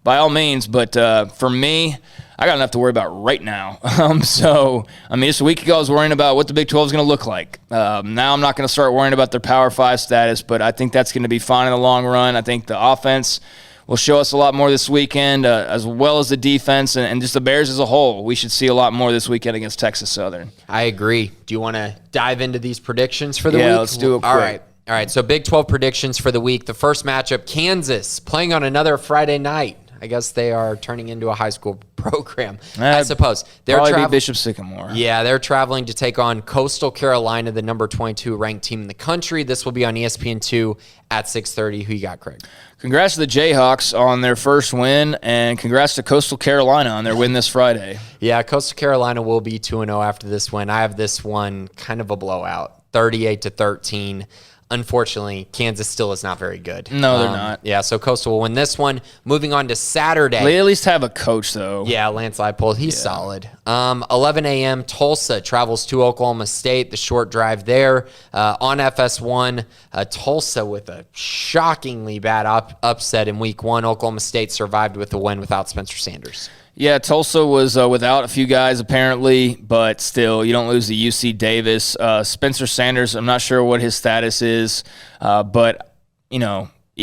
by all means. But for me, I got enough to worry about right now. Just a week ago, I was worrying about what the Big 12 is going to look like. Now I'm not going to start worrying about their Power 5 status, but I think that's going to be fine in the long run. I think the offense will show us a lot more this weekend, as well as the defense and just the Bears as a whole. We should see a lot more this weekend against Texas Southern. I agree. Do you want to dive into these predictions for the week? Yeah, let's do it quick. All right, so Big 12 predictions for the week. The first matchup, Kansas, playing on another Friday night. I guess they are turning into a high school program, I suppose. They're probably be Bishop Sycamore. Yeah, they're traveling to take on Coastal Carolina, the number 22 ranked team in the country. This will be on ESPN2 at 6:30. Who you got, Craig? Congrats to the Jayhawks on their first win, and congrats to Coastal Carolina on their win this Friday. Yeah, Coastal Carolina will be 2-0 after this win. I have this one kind of a blowout, 38-13. Unfortunately, Kansas still is not very good. No, they're not. Yeah, so Coastal will win this one. Moving on to Saturday. They at least have a coach, though. Yeah, Lance Leipold. He's solid. 11 a.m., Tulsa travels to Oklahoma State. The short drive there. On FS1, Tulsa with a shockingly bad upset in Week 1. Oklahoma State survived with a win without Spencer Sanders. Yeah, Tulsa was without a few guys apparently, but still, you don't lose to UC Davis. Spencer Sanders, I'm not sure what his status is, but,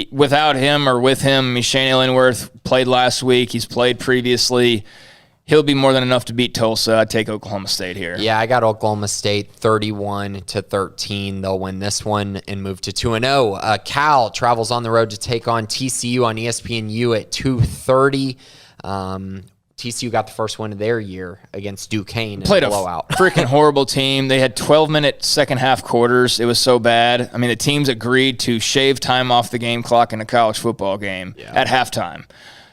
without him or with him, Shane Illingworth played last week. He's played previously. He'll be more than enough to beat Tulsa. I'd take Oklahoma State here. Yeah, I got Oklahoma State 31-13. They'll win this one and move to 2-0. Cal travels on the road to take on TCU on ESPNU at 2:30. TCU got the first win of their year against Duquesne. Played a blowout. Freaking horrible team. They had 12-minute second half quarters. It was so bad. I mean, the teams agreed to shave time off the game clock in a college football game at halftime.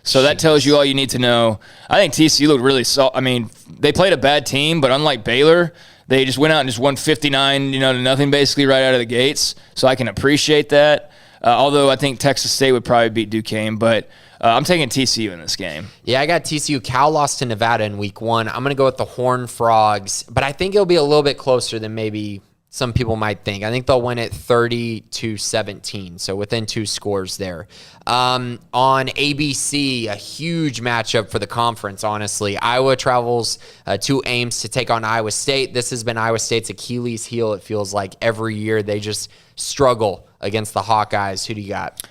So that tells you all you need to know. I think TCU looked really solid. I mean, they played a bad team, but unlike Baylor, they just went out and just won 59 to nothing basically right out of the gates. So I can appreciate that. Although I think Texas State would probably beat Duquesne, but I'm taking TCU in this game. Yeah, I got TCU. Cal lost to Nevada in Week 1. I'm going to go with the Horned Frogs, but I think it'll be a little bit closer than maybe some people might think. I think they'll win it 30-17, so within 2 scores there. On ABC, a huge matchup for the conference, honestly. Iowa travels to Ames to take on Iowa State. This has been Iowa State's Achilles heel, it feels like. Every year they just struggle against the Hawkeyes. Who do you got?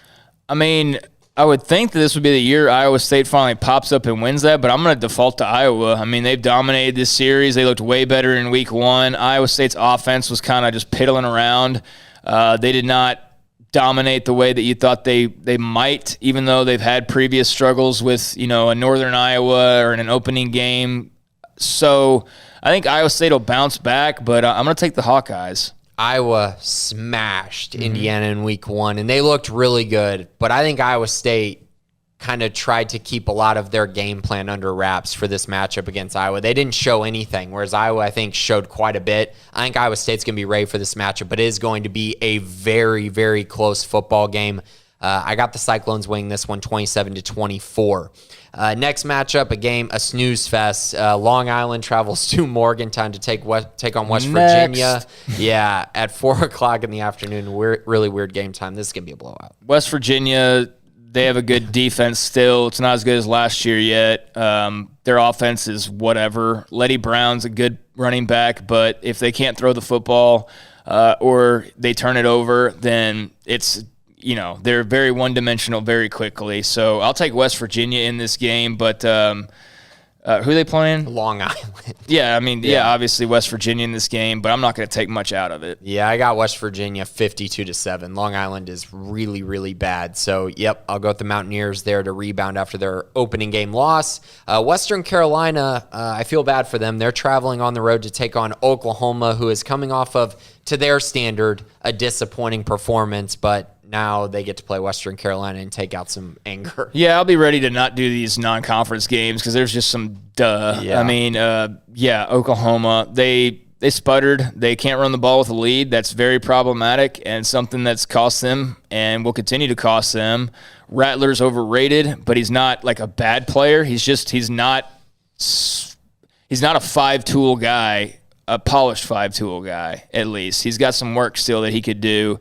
I mean, I would think that this would be the year Iowa State finally pops up and wins that, but I'm going to default to Iowa. I mean, they've dominated this series. They looked way better in week 1. Iowa State's offense was kind of just piddling around. They did not dominate the way that you thought they might, even though they've had previous struggles with, a Northern Iowa or in an opening game. So I think Iowa State will bounce back, but I'm going to take the Hawkeyes. Iowa smashed Indiana in week 1, and they looked really good. But I think Iowa State kind of tried to keep a lot of their game plan under wraps for this matchup against Iowa. They didn't show anything, whereas Iowa, I think, showed quite a bit. I think Iowa State's going to be ready for this matchup, but it is going to be a very, very close football game. I got the Cyclones winning this one 27-24. Next matchup, a snooze fest. Long Island travels to Morgantown to take on West Virginia. Yeah, at 4 o'clock in the afternoon. Really weird game time. This is going to be a blowout. West Virginia, they have a good defense still. It's not as good as last year yet. Their offense is whatever. Letty Brown's a good running back, but if they can't throw the football or they turn it over, then it's they're very one-dimensional very quickly. So I'll take West Virginia in this game, but who are they playing? Long Island. Yeah, I mean, obviously West Virginia in this game, but I'm not going to take much out of it. Yeah, I got West Virginia 52-7. Long Island is really, really bad. So, yep, I'll go with the Mountaineers there to rebound after their opening game loss. Western Carolina, I feel bad for them. They're traveling on the road to take on Oklahoma, who is coming off of, to their standard, a disappointing performance, but now they get to play Western Carolina and take out some anger. Yeah, I'll be ready to not do these non-conference games because there's just some duh. Yeah. I mean, Oklahoma, they sputtered. They can't run the ball with a lead. That's very problematic and something that's cost them and will continue to cost them. Rattler's overrated, but he's not like a bad player. He's not a five-tool guy, a polished five-tool guy, at least. He's got some work still that he could do.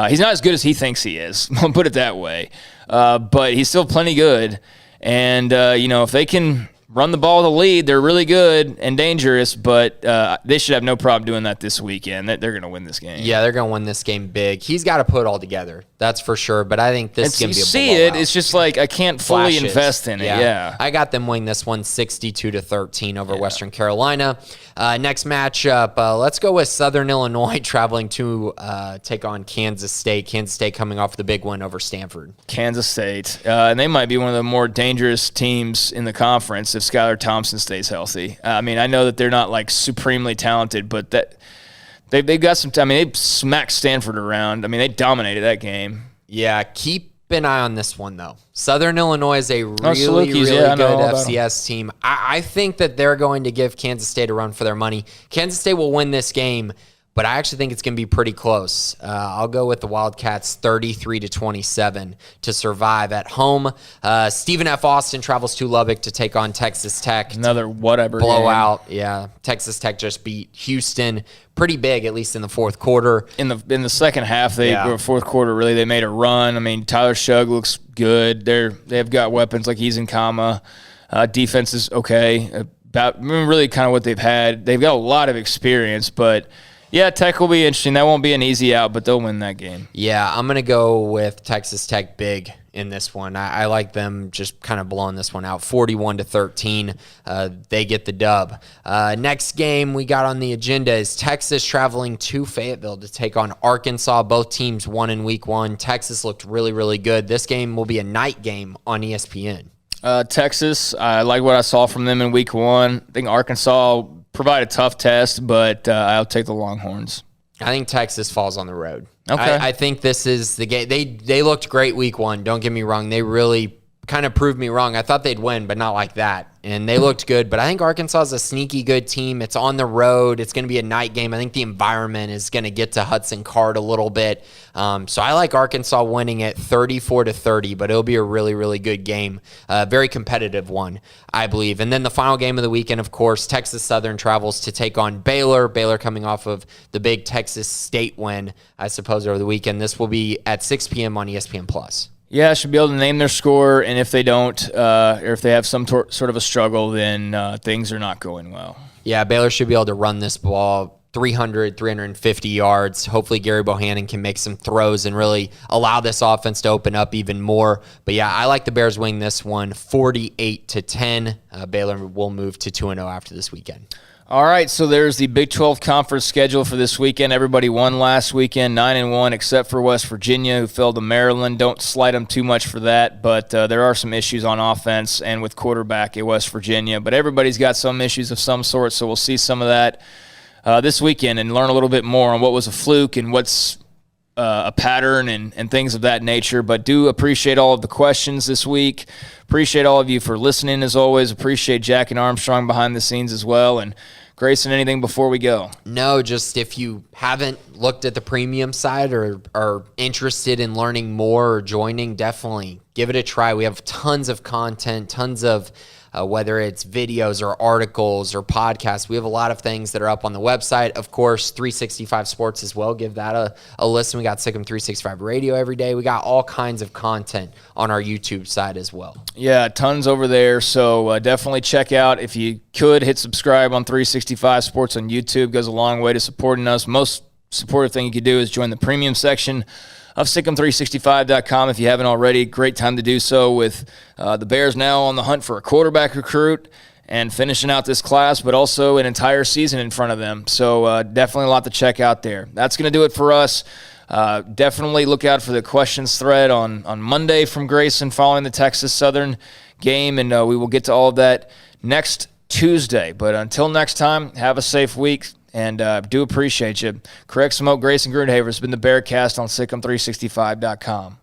He's not as good as he thinks he is. I'll put it that way. But he's still plenty good. And, if they can run the ball with a lead, they're really good and dangerous, but they should have no problem doing that this weekend. They're going to win this game. Yeah, they're going to win this game big. He's got to put it all together. That's for sure. But I think this is going to be a blowout. You see it. It's just like I can't fully invest in it. Yeah. I got them winning this one 62-13 over Western Carolina. Next matchup, let's go with Southern Illinois traveling to take on Kansas State. Kansas State coming off the big win over Stanford. Kansas State. And they might be one of the more dangerous teams in the conference if Skylar Thompson stays healthy. I mean, I know that they're not like supremely talented, but that they've got some. They smacked Stanford around. I mean, they dominated that game. Yeah, keep an eye on this one though. Southern Illinois is a really good FCS team. I think that they're going to give Kansas State a run for their money. Kansas State will win this game, but I actually think it's going to be pretty close. I'll go with the Wildcats 33-27 to survive at home. Stephen F. Austin travels to Lubbock to take on Texas Tech. Another whatever blowout. game. Yeah, Texas Tech just beat Houston pretty big, at least in the fourth quarter. In the second half, fourth quarter, really, they made a run. I mean, Tyler Shugg looks good. They've got weapons like he's in comma. Defense is okay. Really kind of what they've had. They've got a lot of experience, but yeah, Tech will be interesting. That won't be an easy out, but they'll win that game. Yeah, I'm going to go with Texas Tech big in this one. I like them just kind of blowing this one out. 41-13. They get the dub. Next game we got on the agenda is Texas traveling to Fayetteville to take on Arkansas. Both teams won in week 1. Texas looked really, really good. This game will be a night game on ESPN. Texas, I like what I saw from them in week 1. I think Arkansas provide a tough test, but I'll take the Longhorns. I think Texas falls on the road. Okay. I think this is the game. They looked great week 1. Don't get me wrong. They really kind of proved me wrong. I thought they'd win, but not like that. And they looked good. But I think Arkansas is a sneaky good team. It's on the road. It's going to be a night game. I think the environment is going to get to Hudson Card a little bit. So I like Arkansas winning it 34-30, but it'll be a really, really good game. Very competitive one, I believe. And then the final game of the weekend, of course, Texas Southern travels to take on Baylor. Baylor coming off of the big Texas State win, I suppose, over the weekend. This will be at 6 p.m. on ESPN+. Yeah, should be able to name their score, and if they don't, or if they have some sort of a struggle, then things are not going well. Yeah, Baylor should be able to run this ball 300, 350 yards. Hopefully Gary Bohannon can make some throws and really allow this offense to open up even more. But yeah, I like the Bears winning this one 48-10. Baylor will move to 2-0 after this weekend. All right, so there's the Big 12 conference schedule for this weekend. Everybody won last weekend, 9-1, except for West Virginia, who fell to Maryland. Don't slight them too much for that, but there are some issues on offense and with quarterback at West Virginia. But everybody's got some issues of some sort, so we'll see some of that this weekend and learn a little bit more on what was a fluke and what's a pattern and things of that nature. But do appreciate all of the questions this week. Appreciate all of you for listening as always. Appreciate Jack and Armstrong behind the scenes as well. And Grayson, anything before we go? No, just if you haven't looked at the premium side or are interested in learning more or joining, definitely give it a try. We have tons of content, tons of whether it's videos or articles or podcasts. We have a lot of things that are up on the website. Of course, 365 Sports as well. Give that a listen. We got Sikkim 365 Radio every day. We got all kinds of content on our YouTube side as well. Yeah, tons over there. So definitely check out. If you could, hit subscribe on 365 Sports on YouTube. Goes a long way to supporting us. Most supportive thing you could do is join the premium section of Sikkim365.com if you haven't already. Great time to do so with the Bears now on the hunt for a quarterback recruit and finishing out this class, but also an entire season in front of them. So definitely a lot to check out there. That's going to do it for us. Definitely look out for the questions thread on Monday from Grayson following the Texas Southern game, and we will get to all of that next Tuesday. But until next time, have a safe week. And do appreciate you. Correct Smoke, Grayson Grundhaver has been the Bearcast on Sikkim365.com.